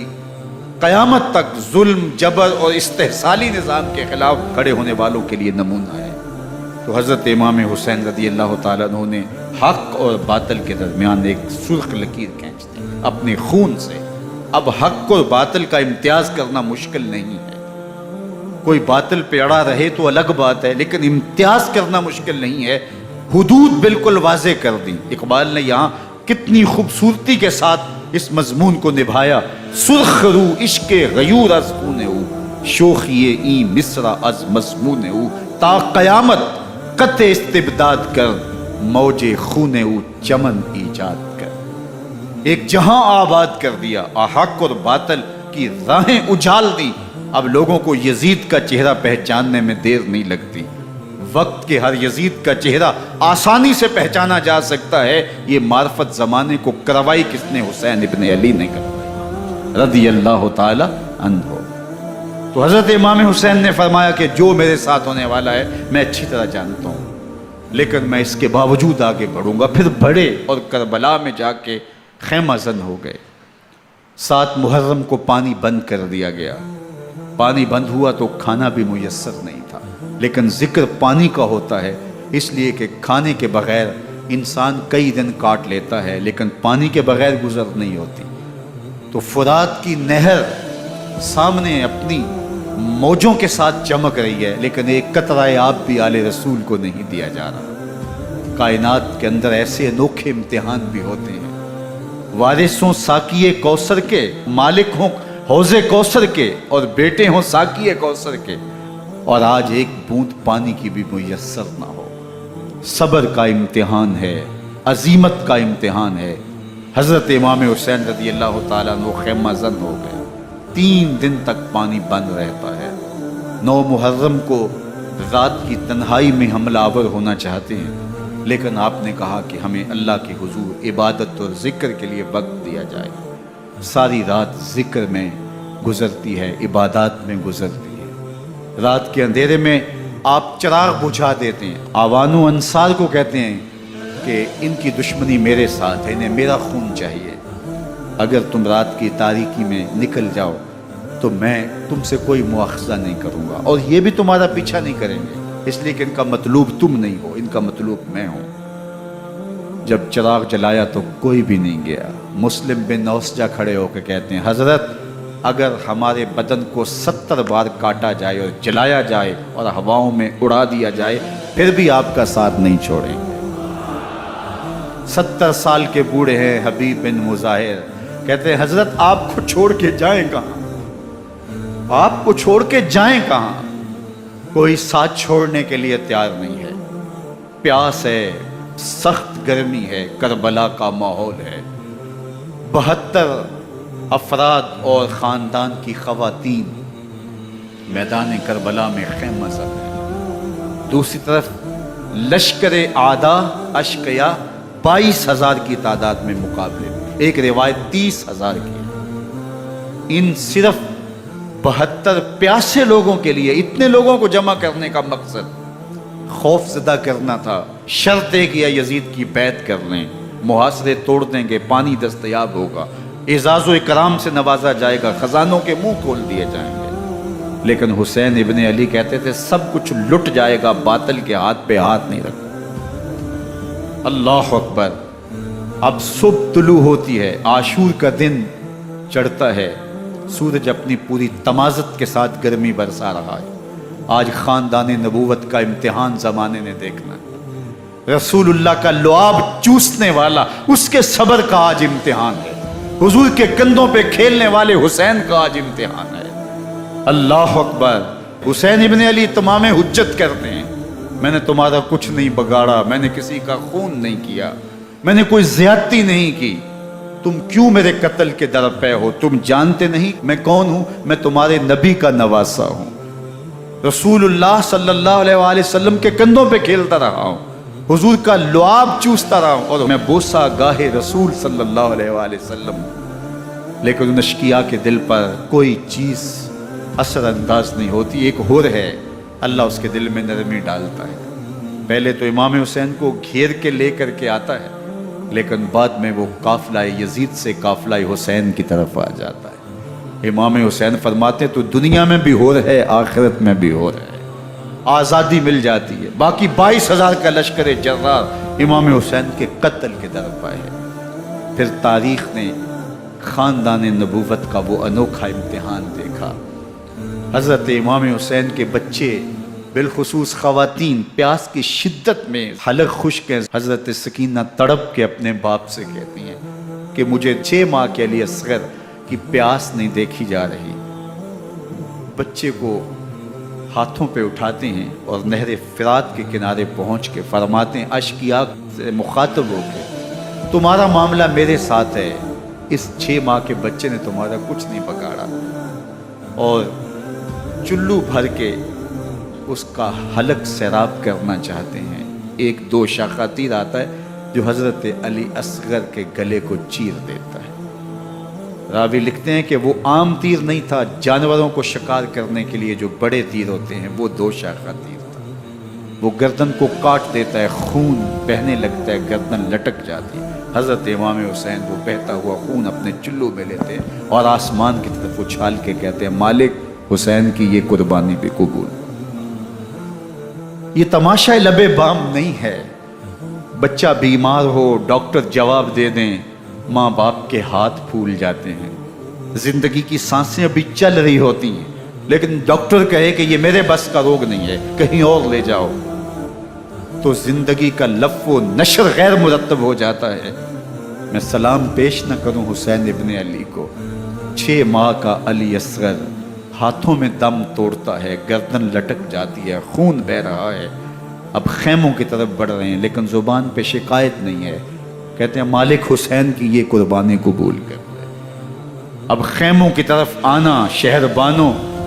قیامت تک ظلم، جبر اور استحصالی نظام کے خلاف کھڑے ہونے والوں کے لیے نمونہ ہے۔ تو حضرت امام حسین رضی اللہ تعالیٰ عنہ نے حق اور باطل کے درمیان ایک سرخ لکیر کھینچ دی اپنے خون سے۔ اب حق اور باطل کا امتیاز کرنا مشکل نہیں ہے، کوئی باطل پہ اڑا رہے تو الگ بات ہے، لیکن امتیاز کرنا مشکل نہیں ہے۔ حدود بالکل واضح کر دی۔ اقبال نے یہاں کتنی خوبصورتی کے ساتھ اس مضمون کو نبھایا۔ سرخ رو عشق غیور از خون او، شوخی این مصرع از مضمون او، تا قیامت قطع استبداد کر، موج خون او چمن ایجاد کر۔ ایک جہاں آباد کر دیا، حق اور باطل کی راہیں اجال دی۔ اب لوگوں کو یزید کا چہرہ پہچاننے میں دیر نہیں لگتی، وقت کے ہر یزید کا چہرہ آسانی سے پہچانا جا سکتا ہے۔ یہ معرفت زمانے کو کروائی کس نے؟ حسین ابن علی نے کروائی رضی اللہ تعالی عنہ۔ تو حضرت امام حسین نے فرمایا کہ جو میرے ساتھ ہونے والا ہے میں اچھی طرح جانتا ہوں، لیکن میں اس کے باوجود آگے بڑھوں گا۔ پھر بڑھے اور کربلا میں جا کے خیمہ زن ہو گئے۔ 7 محرم کو پانی بند کر دیا گیا۔ پانی بند ہوا تو کھانا بھی میسر نہیں تھا، لیکن ذکر پانی کا ہوتا ہے اس لیے کہ کھانے کے بغیر انسان کئی دن کاٹ لیتا ہے، لیکن پانی کے بغیر گزر نہیں ہوتی۔ تو فرات کی نہر سامنے اپنی موجوں کے ساتھ چمک رہی ہے، لیکن ایک قطرہ آب بھی آل رسول کو نہیں دیا جا رہا۔ کائنات کے اندر ایسے انوکھے امتحان بھی ہوتے ہیں۔ وارثوں ساقی کوثر کے، مالک ہوں حوض کوثر کے، اور بیٹے ہوں ساقی کوثر کے، اور آج ایک بوند پانی کی بھی میسر نہ ہو۔ صبر کا امتحان ہے، عزیمت کا امتحان ہے۔ حضرت امام حسین رضی اللہ تعالیٰ عنہ خیمہ زن ہو گئے۔ 3 دن تک پانی بند رہتا ہے، 9 محرم کو رات کی تنہائی میں حملہ آور ہونا چاہتے ہیں، لیکن آپ نے کہا کہ ہمیں اللہ کے حضور عبادت اور ذکر کے لیے وقت دیا جائے۔ ساری رات ذکر میں گزرتی ہے، عبادات میں گزرتی ہے۔ رات کے اندھیرے میں آپ چراغ بجھا دیتے ہیں۔ آوان و انصار کو کہتے ہیں کہ ان کی دشمنی میرے ساتھ ہے، انہیں میرا خون چاہیے، اگر تم رات کی تاریکی میں نکل جاؤ تو میں تم سے کوئی مواخذہ نہیں کروں گا، اور یہ بھی تمہارا پیچھا نہیں کریں گے، اس لیے کہ ان کا مطلوب تم نہیں ہو، ان کا مطلوب میں ہوں۔ جب چراغ جلایا تو کوئی بھی نہیں گیا۔ مسلم بن اوسجہ کھڑے ہو کے کہتے ہیں حضرت اگر ہمارے بدن کو 70 بار کاٹا جائے اور جلایا جائے اور ہواؤں میں اڑا دیا جائے پھر بھی آپ کا ساتھ نہیں چھوڑیں گے۔ 70 سال کے بوڑھے ہیں حبیب بن مظاہر، کہتے ہیں حضرت آپ کو چھوڑ کے جائیں کہاں، آپ کو چھوڑ کے جائیں کہاں؟ کوئی ساتھ چھوڑنے کے لیے تیار نہیں ہے، پیاس ہے، سخت گرمی ہے، کربلا کا ماحول ہے، 72 افراد اور خاندان کی خواتین میدان کربلا میں خیمہ زد ہیں۔ دوسری طرف لشکر اعداء اشقیا 22,000 کی تعداد میں مقابلے میں، ایک روایت 30,000 کی ہے۔ ان صرف 72 پیاسے لوگوں کے لیے اتنے لوگوں کو جمع کرنے کا مقصد خوف زدہ کرنا تھا۔ شرط ہے کہ یزید کی بیعت کر لیں، محاصرے توڑ دیں گے، پانی دستیاب ہوگا، اعزاز و اکرام سے نوازا جائے گا، خزانوں کے منہ کھول دیے جائیں گے۔ لیکن حسین ابن علی کہتے تھے سب کچھ لٹ جائے گا، باطل کے ہاتھ پہ ہاتھ نہیں رکھا۔ اللہ اکبر۔ اب صبح طلوع ہوتی ہے، عاشور کا دن چڑھتا ہے، سورج اپنی پوری تمازت کے ساتھ گرمی برسا رہا ہے۔ آج خاندان نبوت کا امتحان زمانے نے دیکھنا ہے۔ رسول اللہ کا لعاب چوسنے والا اس کے صبر کا آج امتحان ہے، حضور کے کندھوں پہ کھیلنے والے حسین کا آج امتحان ہے۔ اللہ اکبر۔ حسین ابن علی تمام حجت کرتے ہیں میں نے تمہارا کچھ نہیں بگاڑا، میں نے کسی کا خون نہیں کیا، میں نے کوئی زیادتی نہیں کی، تم کیوں میرے قتل کے در پہ ہو؟ تم جانتے نہیں میں کون ہوں؟ میں تمہارے نبی کا نواسا ہوں، رسول اللہ صلی اللہ علیہ وآلہ وسلم کے کندھوں پہ کھیلتا رہا ہوں، حضور کا لعاب چوستا رہا ہوں، اور میں بوسہ گاہے رسول صلی اللہ علیہ وآلہ وسلم۔ لیکن ان اشقیاء کے دل پر کوئی چیز اثر انداز نہیں ہوتی۔ ایک ہور ہے، اللہ اس کے دل میں نرمی ڈالتا ہے۔ پہلے تو امام حسین کو گھیر کے لے کر کے آتا ہے، لیکن بعد میں وہ قافلہ یزید سے قافلہ حسین کی طرف آ جاتا ہے۔ امام حسین فرماتے ہیں تو دنیا میں بھی ہور ہے، آخرت میں بھی ہور ہے، آزادی مل جاتی ہے۔ باقی 22,000 کا لشکر جرار امام حسین کے قتل کے طرف آئے۔ پھر تاریخ نے خاندان نبوت کا وہ انوکھا امتحان دیکھا۔ حضرت امام حسین کے بچے بالخصوص خواتین پیاس کی شدت میں حلق خشک ہیں۔ حضرت سکینہ تڑپ کے اپنے باپ سے کہتی ہیں کہ مجھے 6 ماہ کے لیے اصغر کی پیاس نہیں دیکھی جا رہی۔ بچے کو ہاتھوں پہ اٹھاتے ہیں اور نہر فرات کے کنارے پہنچ کے فرماتے ہیں اشقیاء سے مخاطب ہو کے تمہارا معاملہ میرے ساتھ ہے، اس 6 ماہ کے بچے نے تمہارا کچھ نہیں بگاڑا، اور چلو بھر کے اس کا حلق سیراب کرنا چاہتے ہیں۔ ایک 2 شاخہ تیر آتا ہے جو حضرت علی اصغر کے گلے کو چیر دیتا ہے۔ راوی لکھتے ہیں کہ وہ عام تیر نہیں تھا، جانوروں کو شکار کرنے کے لیے جو بڑے تیر ہوتے ہیں وہ 2 شاخہ تیر تھا۔ وہ گردن کو کاٹ دیتا ہے، خون بہنے لگتا ہے، گردن لٹک جاتی ہے۔ حضرت امام حسین وہ بہتا ہوا خون اپنے چلو میں لیتے ہیں اور آسمان کی طرف اچھال کے کہتے ہیں مالک حسین کی یہ قربانی بھی قبول۔ یہ تماشا لب بام نہیں ہے، بچہ بیمار ہو ڈاکٹر جواب دے دیں، ماں باپ کے ہاتھ پھول جاتے ہیں، زندگی کی سانسیں ابھی چل رہی ہوتی ہیں، لیکن ڈاکٹر کہے کہ یہ میرے بس کا روگ نہیں ہے، کہیں اور لے جاؤ، تو زندگی کا لف و نشر غیر مرتب ہو جاتا ہے۔ میں سلام پیش نہ کروں حسین ابن علی کو، 6 ماہ کا علی اصغر ہاتھوں میں دم توڑتا ہے، گردن لٹک جاتی ہے، خون بہہ رہا ہے، اب خیموں کی طرف بڑھ رہے ہیں، لیکن زبان پہ شکایت نہیں ہے، کہتے ہیں مالک حسین کی یہ قربانی قبول کر لے۔ اب خیموں کی طرف آنا، شہر بانوں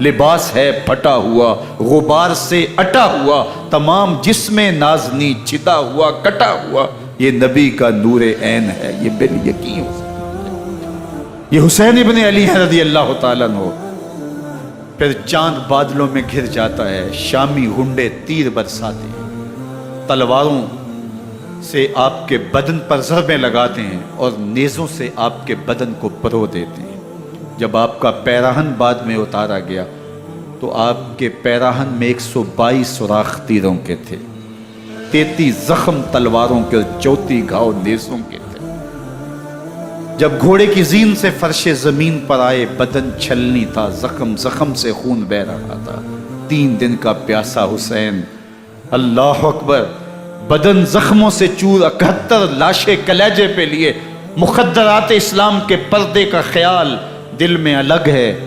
لباس ہے پھٹا ہوا غبار سے اٹا ہوا، تمام جسم نازنی چھتا ہوا کٹا ہوا، یہ نبی کا نور عین ہے، یہ بال یقین ہو سکتا۔ یہ حسین ابن علی ہے رضی اللہ تعالیٰ عنہ۔ پھر چاند بادلوں میں گھر جاتا ہے، شامی غنڈے تیر برساتے ہیں، تلواروں سے آپ کے بدن پر ضربیں لگاتے ہیں اور نیزوں سے آپ کے بدن کو پرو دیتے ہیں۔ جب آپ کا پیراہن بعد میں اتارا گیا تو آپ کے پیراہن میں 122 سوراخ تیروں کے تھے، 33 زخم تلواروں کے اور 34 گھاؤ نیزوں کے تھے۔ جب گھوڑے کی زین سے فرش زمین پر آئے، بدن چھلنی تھا، زخم زخم سے خون بہ رہا تھا۔ 3 دن کا پیاسا حسین، اللہ اکبر، بدن زخموں سے چور، 71 لاشیں کلیجے پہ لیے، مخدرات اسلام کے پردے کا خیال دل میں الگ ہے،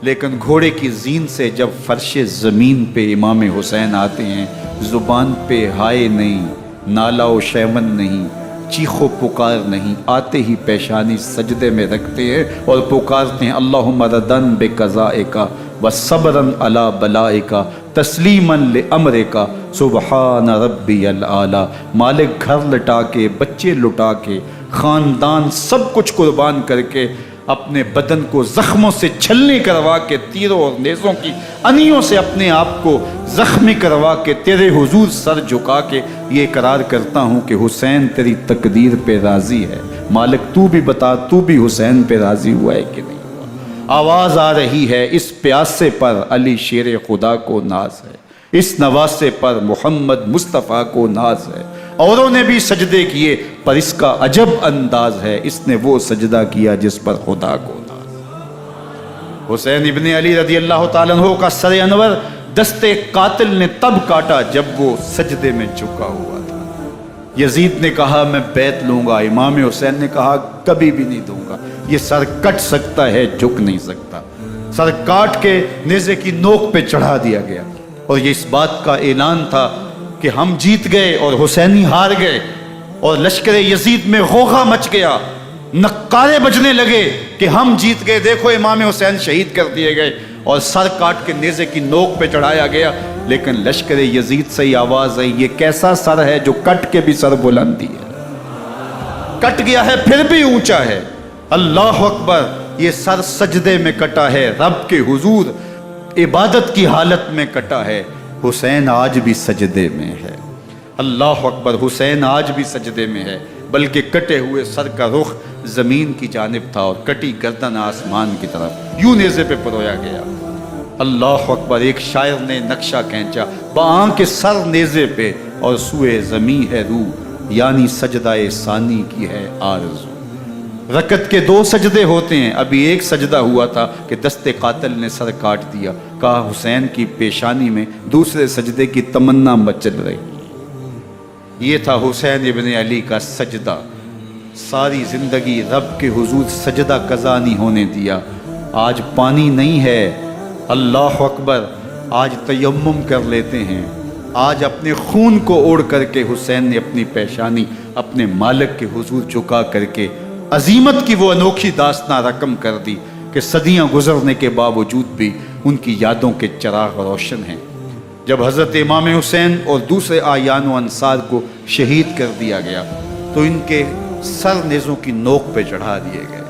لیکن گھوڑے کی زین سے جب فرش زمین پہ امام حسین آتے ہیں، زبان پہ ہائے نہیں، نالا و شیمن نہیں، چیخ و پکار نہیں، آتے ہی پیشانی سجدے میں رکھتے ہیں اور پکارتے ہیں اللہم ردن بقضائک وصبرن علی بلائک تسلیما لامرک سبحان ربی الاعلی۔ مالک گھر لٹا کے، بچے لٹا کے، خاندان سب کچھ قربان کر کے، اپنے بدن کو زخموں سے چھلنی کروا کے، تیروں اور نیزوں کی انیوں سے اپنے آپ کو زخمی کروا کے، تیرے حضور سر جھکا کے یہ اقرار کرتا ہوں کہ حسین تیری تقدیر پہ راضی ہے۔ مالک تو بھی بتا، تو بھی حسین پہ راضی ہوا ہے کہ نہیں ہوا؟ آواز آ رہی ہے، اس پیاسے پر علی شیر خدا کو ناز ہے، اس نواسے پر محمد مصطفیٰ کو ناز ہے۔ اوروں نے بھی سجدے کیے پر اس کا عجب انداز ہے، اس نے وہ سجدہ کیا جس پر خدا کو ناز۔ حسین ابن علی رضی اللہ تعالیٰ عنہ کا سر انور دستے قاتل نے تب کاٹا جب وہ سجدے میں جھکا ہوا تھا۔ یزید نے کہا میں بیعت لوں گا، امام حسین نے کہا کبھی بھی نہیں دوں گا، یہ سر کٹ سکتا ہے جھک نہیں سکتا۔ سر کاٹ کے نیزے کی نوک پہ چڑھا دیا گیا اور یہ اس بات کا اعلان تھا کہ ہم جیت گئے اور حسینی ہار گئے، اور لشکر یزید میں غوغا مچ گیا، نقارے بجنے لگے کہ ہم جیت گئے، دیکھو امام حسین شہید کر دیے گئے، اور سر کاٹ کے نیزے کی نوک پہ چڑھایا گیا۔ لیکن لشکر یزید سے ہی آواز آئی یہ کیسا سر ہے جو کٹ کے بھی سر بلندی ہے، کٹ گیا ہے پھر بھی اونچا ہے۔ اللہ اکبر، یہ سر سجدے میں کٹا ہے، رب کے حضور عبادت کی حالت میں کٹا ہے۔ حسین آج بھی سجدے میں ہے، اللہ اکبر، حسین آج بھی سجدے میں ہے، بلکہ کٹے ہوئے سر کا رخ زمین کی جانب تھا اور کٹی گردن آسمان کی طرف، یوں نیزے پہ پرویا گیا۔ اللہ اکبر، ایک شاعر نے نقشہ کھینچا، بآنکھ سر نیزے پہ اور سوئے زمیں ہے روح، یعنی سجدہ ثانی کی ہے آرزو۔ رکعت کے 2 سجدے ہوتے ہیں، ابھی ایک سجدہ ہوا تھا کہ دست قاتل نے سر کاٹ دیا، کہا حسین کی پیشانی میں دوسرے سجدے کی تمنا مچل رہی۔ یہ تھا حسین ابن علی کا سجدہ، ساری زندگی رب کے حضور سجدہ قضا نہیں ہونے دیا۔ آج پانی نہیں ہے، اللہ اکبر، آج تیمم کر لیتے ہیں، آج اپنے خون کو اوڑھ کر کے حسین نے اپنی پیشانی اپنے مالک کے حضور جھکا کر کے عظیمت کی وہ انوکھی داستان رقم کر دی کہ صدیاں گزرنے کے باوجود بھی ان کی یادوں کے چراغ روشن ہیں۔ جب حضرت امام حسین اور دوسرے آیان و انصار کو شہید کر دیا گیا تو ان کے سر نیزوں کی نوک پہ چڑھا دیے گئے۔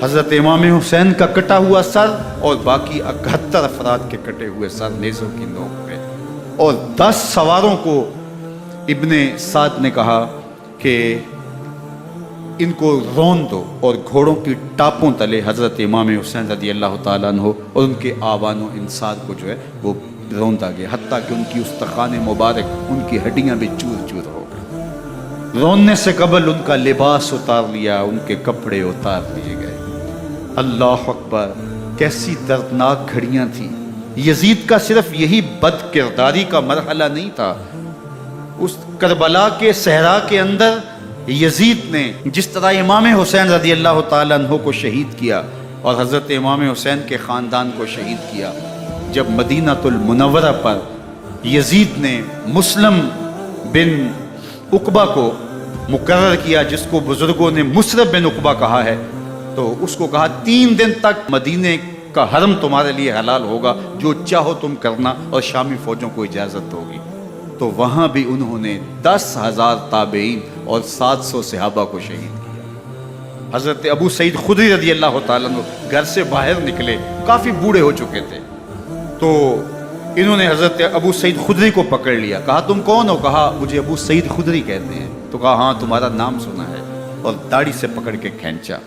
حضرت امام حسین کا کٹا ہوا سر اور باقی 71 افراد کے کٹے ہوئے سر نیزوں کی نوک پہ، اور 10 سواروں کو ابن سعد نے کہا کہ ان کو رون دو، اور گھوڑوں کی ٹاپوں تلے حضرت امام حسین رضی اللہ تعالیٰ عنہ اور ان کے آوان و انصار کو جو ہے وہ روندا گیا، حتیٰ کہ ان کی استخوان مبارک، ان کی ہڈیاں بھی چور چور ہو گئی۔ روننے سے قبل ان کا لباس اتار لیا، ان کے کپڑے اتار لیے گئے۔ اللہ اکبر، کیسی دردناک گھڑیاں تھیں۔ یزید کا صرف یہی بد کرداری کا مرحلہ نہیں تھا، اس کربلا کے صحرا کے اندر یزید نے جس طرح امام حسین رضی اللہ تعالیٰ عنہ کو شہید کیا اور حضرت امام حسین کے خاندان کو شہید کیا، جب مدینہ المنورہ پر یزید نے مسلم بن عقبہ کو مقرر کیا، جس کو بزرگوں نے مصرب بن عقبہ کہا ہے، تو اس کو کہا 3 دن تک مدینے کا حرم تمہارے لیے حلال ہوگا، جو چاہو تم کرنا، اور شامی فوجوں کو اجازت ہوگی۔ تو وہاں بھی انہوں نے 10,000 تابعین اور 700 صحابہ کو شہید کیا۔ حضرت ابو سعید خدری رضی اللہ تعالیٰ عنہ گھر سے باہر نکلے، کافی بوڑھے ہو چکے تھے، تو انہوں نے حضرت ابو سعید خدری کو پکڑ لیا، کہا تم کون ہو؟ کہا مجھے ابو سعید خدری کہتے ہیں۔ تو کہا ہاں تمہارا نام سنا ہے، اور داڑھی سے پکڑ کے کھینچا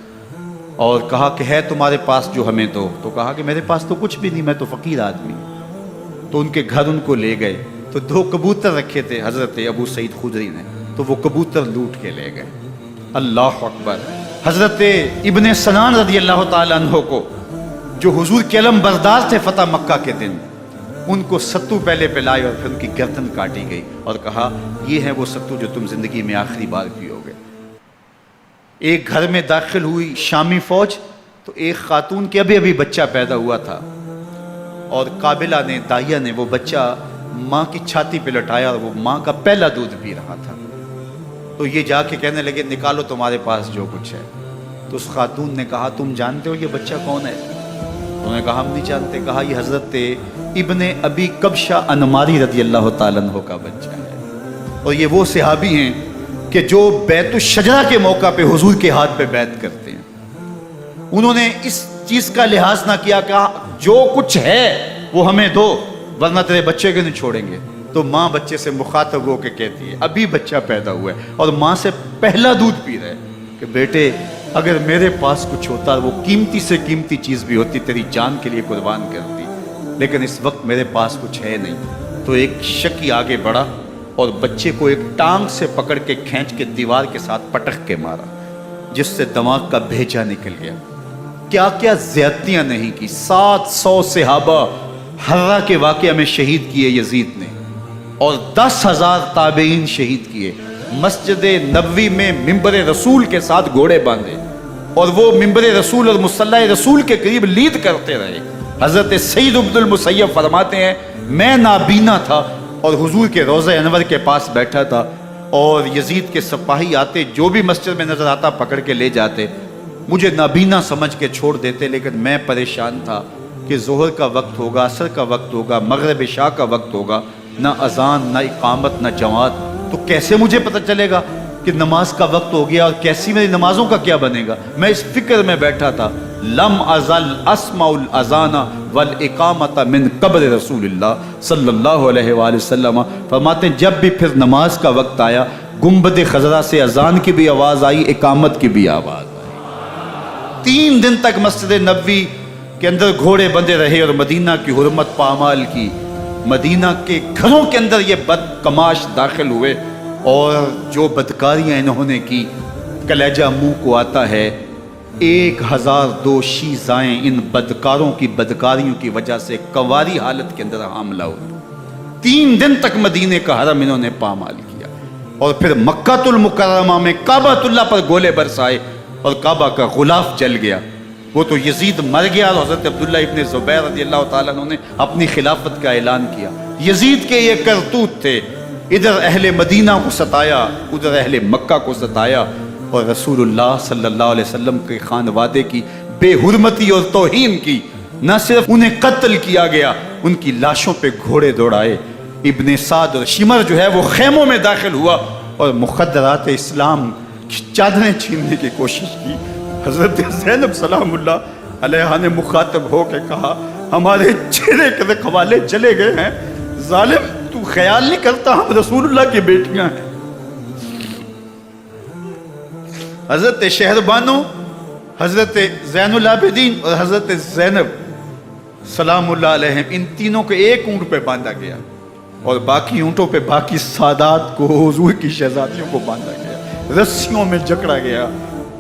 اور کہا کہ ہے تمہارے پاس جو ہمیں دو؟ تو کہا کہ میرے پاس تو کچھ بھی نہیں، میں تو فقیر آدمی ہوں۔ تو ان کے گھر ان کو لے گئے، تو 2 کبوتر رکھے تھے حضرت ابو سعید خدری نے، تو وہ کبوتر لوٹ کے لے گئے۔ اللہ اکبر۔ حضرت ابن سنان رضی اللہ تعالیٰ عنہ کو، جو حضور کے علم بردار تھے فتح مکہ کے دن، ان کو ستو پہلے پلائے اور پھر ان کی گردن کاٹی گئی، اور کہا یہ ہے وہ ستو جو تم زندگی میں آخری بار پیو گے۔ ایک گھر میں داخل ہوئی شامی فوج، تو ایک خاتون کے ابھی بچہ پیدا ہوا تھا، اور قابلہ نے، داہیہ نے وہ بچہ ماں کی چھاتی پہ لٹایا، اور وہ ماں کا پہلا دودھ پی رہا تھا۔ تو یہ جا کے کہنے لگے نکالو تمہارے پاس جو کچھ ہے۔ تو اس خاتون نے کہا تم جانتے ہو یہ بچہ کون ہے؟ انہوں نے کہا ہم نہیں جانتے۔ کہا یہ حضرت ابن ابی کبشہ انماری رضی اللہ تعالیٰ عنہ کا بچہ ہے، اور یہ وہ صحابی ہیں کہ جو بیت الشجرہ کے موقع پہ حضور کے ہاتھ پہ بیعت کرتے ہیں۔ انہوں نے اس چیز کا لحاظ نہ کیا، کہا جو کچھ ہے وہ ہمیں دو ورنہ تیرے بچے کو نہیں چھوڑیں گے۔ تو ماں بچے سے مخاطب ہو کے کہتی ہے، ابھی بچہ پیدا ہوا ہے اور ماں سے پہلا دودھ پی رہا ہے، کہ بیٹے اگر میرے پاس کچھ ہوتا، وہ قیمتی سے قیمتی چیز بھی ہوتی، تیری جان کے لیے قربان کرتی، لیکن اس وقت میرے پاس کچھ ہے نہیں۔ تو ایک شکی آگے بڑھا اور بچے کو ایک ٹانگ سے پکڑ کے کھینچ کے دیوار کے ساتھ پٹک کے مارا، جس سے دماغ کا بھیجا نکل گیا۔ کیا کیا زیادتیاں نہیں کی۔ 700 صحابہ حرہ کے واقعہ میں شہید کیے یزید نے، اور 10,000 تابعین شہید کیے۔ مسجد نبوی میں ممبر رسول کے ساتھ گھوڑے باندھے، اور وہ ممبر رسول اور مصلی رسول کے قریب لید کرتے رہے۔ حضرت سعید عبد المسیب فرماتے ہیں میں نابینا تھا اور حضور کے روضہ انور کے پاس بیٹھا تھا، اور یزید کے سپاہی آتے، جو بھی مسجد میں نظر آتا پکڑ کے لے جاتے، مجھے نابینا سمجھ کے چھوڑ دیتے، لیکن میں پریشان تھا کہ ظہر کا وقت ہوگا، عصر کا وقت ہوگا، مغرب عشاء کا وقت ہوگا، نہ اذان نہ اقامت نہ جماعت، تو کیسے مجھے پتہ چلے گا کہ نماز کا وقت ہو گیا، اور کیسی میری نمازوں کا کیا بنے گا؟ میں اس فکر میں بیٹھا تھا۔ لم ازل اسمع الاذان والاقامت من قبل رسول اللہ صلی اللہ علیہ وآلہ وسلم۔ فرماتے ہیں جب بھی پھر نماز کا وقت آیا، گنبد خضرا سے اذان کی بھی آواز آئی، اقامت کی بھی آواز آئی۔ 3 دن تک مسجد نبوی کے اندر گھوڑے بندے رہے، اور مدینہ کی حرمت پامال کی۔ مدینہ کے گھروں کے اندر یہ بدکماش داخل ہوئے، اور جو بدکاریاں انہوں نے کی کلیجہ منہ کو آتا ہے۔ 1002 شیزائیں ان بدکاروں کی بدکاریوں کی وجہ سے کواری حالت کے اندر حاملہ ہوئی۔ 3 دن تک مدینے کا حرم انہوں نے پامال کیا، اور پھر مکہ المکرمہ میں کعبۃ اللہ پر گولے برسائے، اور کعبہ کا غلاف جل گیا۔ وہ تو یزید مر گیا، اور حضرت عبداللہ ابن زبیر رضی اللہ تعالیٰ عنہ نے اپنی خلافت کا اعلان کیا۔ یزید کے یہ کرتوت تھے، ادھر اہل مدینہ کو ستایا، ادھر اہل مکہ کو ستایا، اور رسول اللہ صلی اللہ علیہ وسلم کے خانوادے کی بے حرمتی اور توہین کی۔ نہ صرف انہیں قتل کیا گیا، ان کی لاشوں پہ گھوڑے دوڑائے۔ ابن سعد اور شمر جو ہے وہ خیموں میں داخل ہوا، اور مخدرات اسلام کی چادریں چھیننے کی کوشش کی۔ حضرت زینب سلام اللہ علیہ نے مخاطب ہو کے کہا ہمارے چہرے کے رکھوالے چلے گئے ہیں، ظالم تو خیال نہیں کرتا ہم رسول اللہ کی بیٹیاں ہیں۔ حضرت شہربانو، حضرت زین العابدین اور حضرت زینب سلام اللہ علیہ، ان تینوں کو ایک اونٹ پہ باندھا گیا، اور باقی اونٹوں پہ باقی سادات کو، حضور کی شہزادیوں کو باندھا گیا، رسیوں میں جکڑا گیا،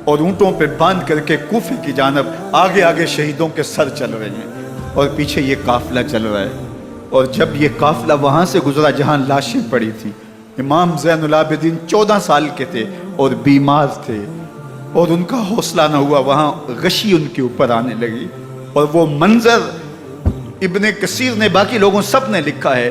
اور اونٹوں پہ باندھ کر کے کوفے کی جانب آگے آگے شہیدوں کے سر چل رہے ہیں، اور پیچھے یہ قافلہ چل رہا ہے۔ اور جب یہ قافلہ وہاں سے گزرا جہاں لاشیں پڑی تھی، امام زین العابدین 14 سال کے تھے اور بیمار تھے، اور ان کا حوصلہ نہ ہوا، وہاں غشی ان کے اوپر آنے لگی، اور وہ منظر ابن کثیر نے، باقی لوگوں سب نے لکھا ہے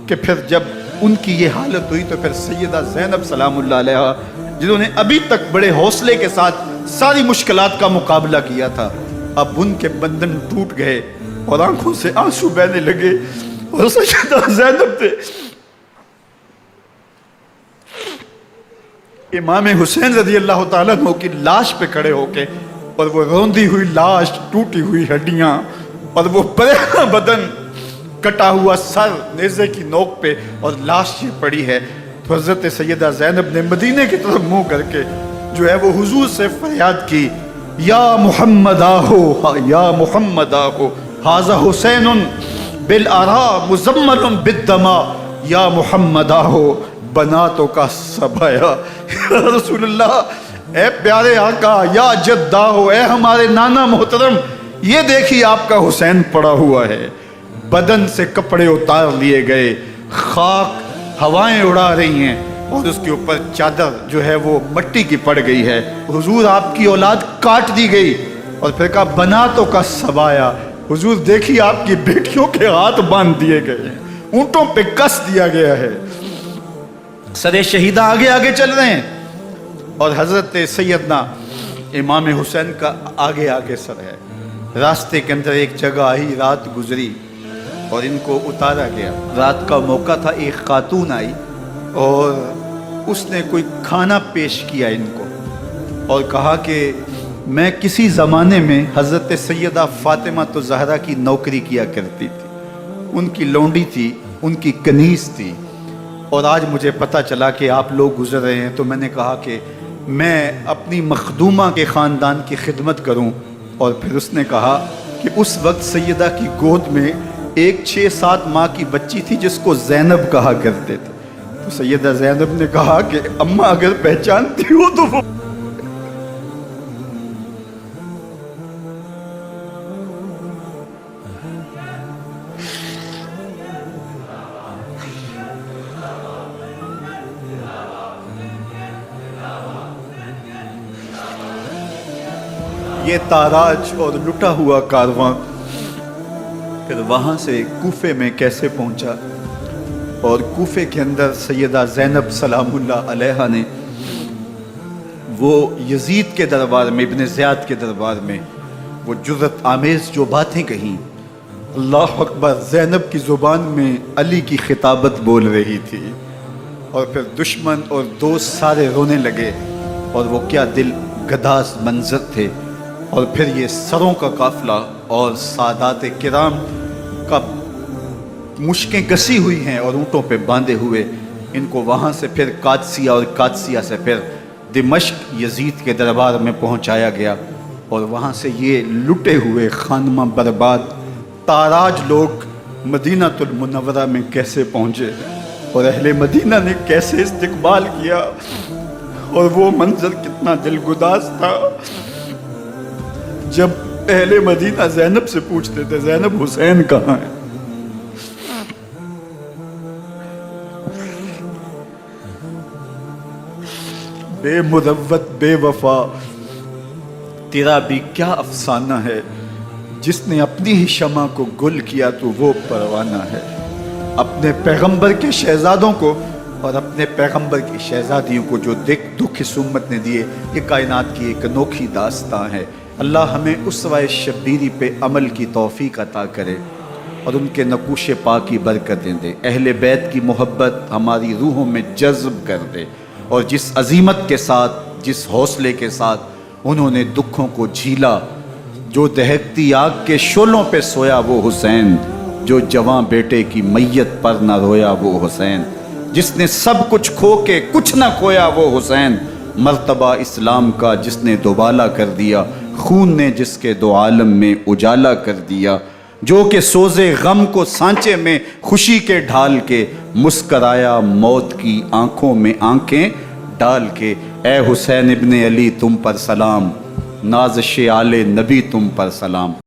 کہ پھر جب ان کی یہ حالت ہوئی تو پھر سیدہ زینب سلام اللہ علیہ، جنہوں نے ابھی تک بڑے حوصلے کے ساتھ ساری مشکلات کا مقابلہ کیا تھا، اب ان کے بندھن ٹوٹ گئے اور آنکھوں سے آنسو بہنے لگے، اور سیدہ زینب تھے امام حسین رضی اللہ تعالیٰ عنہ کی لاش پہ کھڑے ہو کے، اور وہ روندی ہوئی لاش، ٹوٹی ہوئی ہڈیاں، اور وہ پریشان بدن، کٹا ہوا سر نیزے کی نوک پہ، اور لاش یہ پڑی ہے۔ تو حضرت سیدہ زینب نے مدینے کی طرف منہ کر کے جو ہے وہ حضور سے فریاد کی، یا محمد آہو، یا محمد آہو، ھذا حسین بالآراء مزمل بالدماء، یا محمد آہو بناتوں کا سبایا۔ یا رسول اللہ، اے پیارے آقا، یا جدہ ہو، اے ہمارے نانا محترم، یہ دیکھیے آپ کا حسین پڑا ہوا ہے۔ بدن سے کپڑے اتار لیے گئے، خاک ہوائیں اڑا رہی ہیں، اور اس کے اوپر چادر جو ہے وہ مٹی کی پڑ گئی ہے۔ حضور آپ کی اولاد کاٹ دی گئی، اور پھر کہا بناتوں کا سبایا۔ حضور دیکھیے آپ کی بیٹیوں کے ہاتھ باندھ دیے گئے ہیں، اونٹوں پہ کس دیا گیا ہے، سر شہیدہ آگے آگے چل رہے ہیں، اور حضرت سیدنا امام حسین کا آگے آگے سر ہے۔ راستے کے اندر ایک جگہ آئی، رات گزری اور ان کو اتارا گیا۔ رات کا موقع تھا، ایک خاتون آئی اور اس نے کوئی کھانا پیش کیا ان کو، اور کہا کہ میں کسی زمانے میں حضرت سیدہ فاطمہ تو زہرا کی نوکری کیا کرتی تھی، ان کی لونڈی تھی، ان کی کنیز تھی، اور آج مجھے پتہ چلا کہ آپ لوگ گزر رہے ہیں، تو میں نے کہا کہ میں اپنی مخدومہ کے خاندان کی خدمت کروں۔ اور پھر اس نے کہا کہ اس وقت سیدہ کی گود میں ایک 6-7 ماہ کی بچی تھی جس کو زینب کہا کرتے تھے۔ تو سیدہ زینب نے کہا کہ اماں اگر پہچانتی ہو تو وہ یہ تاراج اور لٹا ہوا کارواں پھر وہاں سے کوفے میں کیسے پہنچا، اور کوفے کے اندر سیدہ زینب سلام اللہ علیہا نے وہ یزید کے دربار میں، ابن زیاد کے دربار میں وہ جرأت آمیز جو باتیں کہیں، اللہ اکبر، زینب کی زبان میں علی کی خطابت بول رہی تھی، اور پھر دشمن اور دوست سارے رونے لگے، اور وہ کیا دل گداز منظر تھے۔ اور پھر یہ سروں کا قافلہ اور سادات کرام کا مشکیں کسی ہوئی ہیں اور اونٹوں پہ باندھے ہوئے، ان کو وہاں سے پھر قادسیہ، اور قادسیہ سے پھر دمشق یزید کے دربار میں پہنچایا گیا، اور وہاں سے یہ لٹے ہوئے خانمہ برباد تاراج لوگ مدینہ المنورہ میں کیسے پہنچے، اور اہل مدینہ نے کیسے استقبال کیا، اور وہ منظر کتنا دلگداز تھا جب اہل مدینہ زینب سے پوچھتے تھے زینب حسین کہاں ہے؟ بے مروت بے وفا تیرا بھی کیا افسانہ ہے، جس نے اپنی ہی شمع کو گل کیا تو وہ پروانہ ہے۔ اپنے پیغمبر کے شہزادوں کو اور اپنے پیغمبر کی شہزادیوں کو جو دکھ اس امت نے دیے، یہ کائنات کی ایک انوکھی داستان ہے۔ اللہ ہمیں اسوہ شبیری پہ عمل کی توفیق عطا کرے اور ان کے نقوش پاک کی برکتیں دے، اہل بیت کی محبت ہماری روحوں میں جذب کر دے، اور جس عظیمت کے ساتھ، جس حوصلے کے ساتھ انہوں نے دکھوں کو جھیلا، جو دہکتی آگ کے شعلوں پہ سویا وہ حسین، جو جواں بیٹے کی میت پر نہ رویا وہ حسین، جس نے سب کچھ کھو کے کچھ نہ کھویا وہ حسین، مرتبہ اسلام کا جس نے دوبالا کر دیا، خون نے جس کے دو عالم میں اجالا کر دیا، جو کہ سوزے غم کو سانچے میں خوشی کے ڈھال کے، مسکرایا موت کی آنکھوں میں آنکھیں ڈال کے۔ اے حسین ابن علی تم پر سلام، نازش آل نبی تم پر سلام۔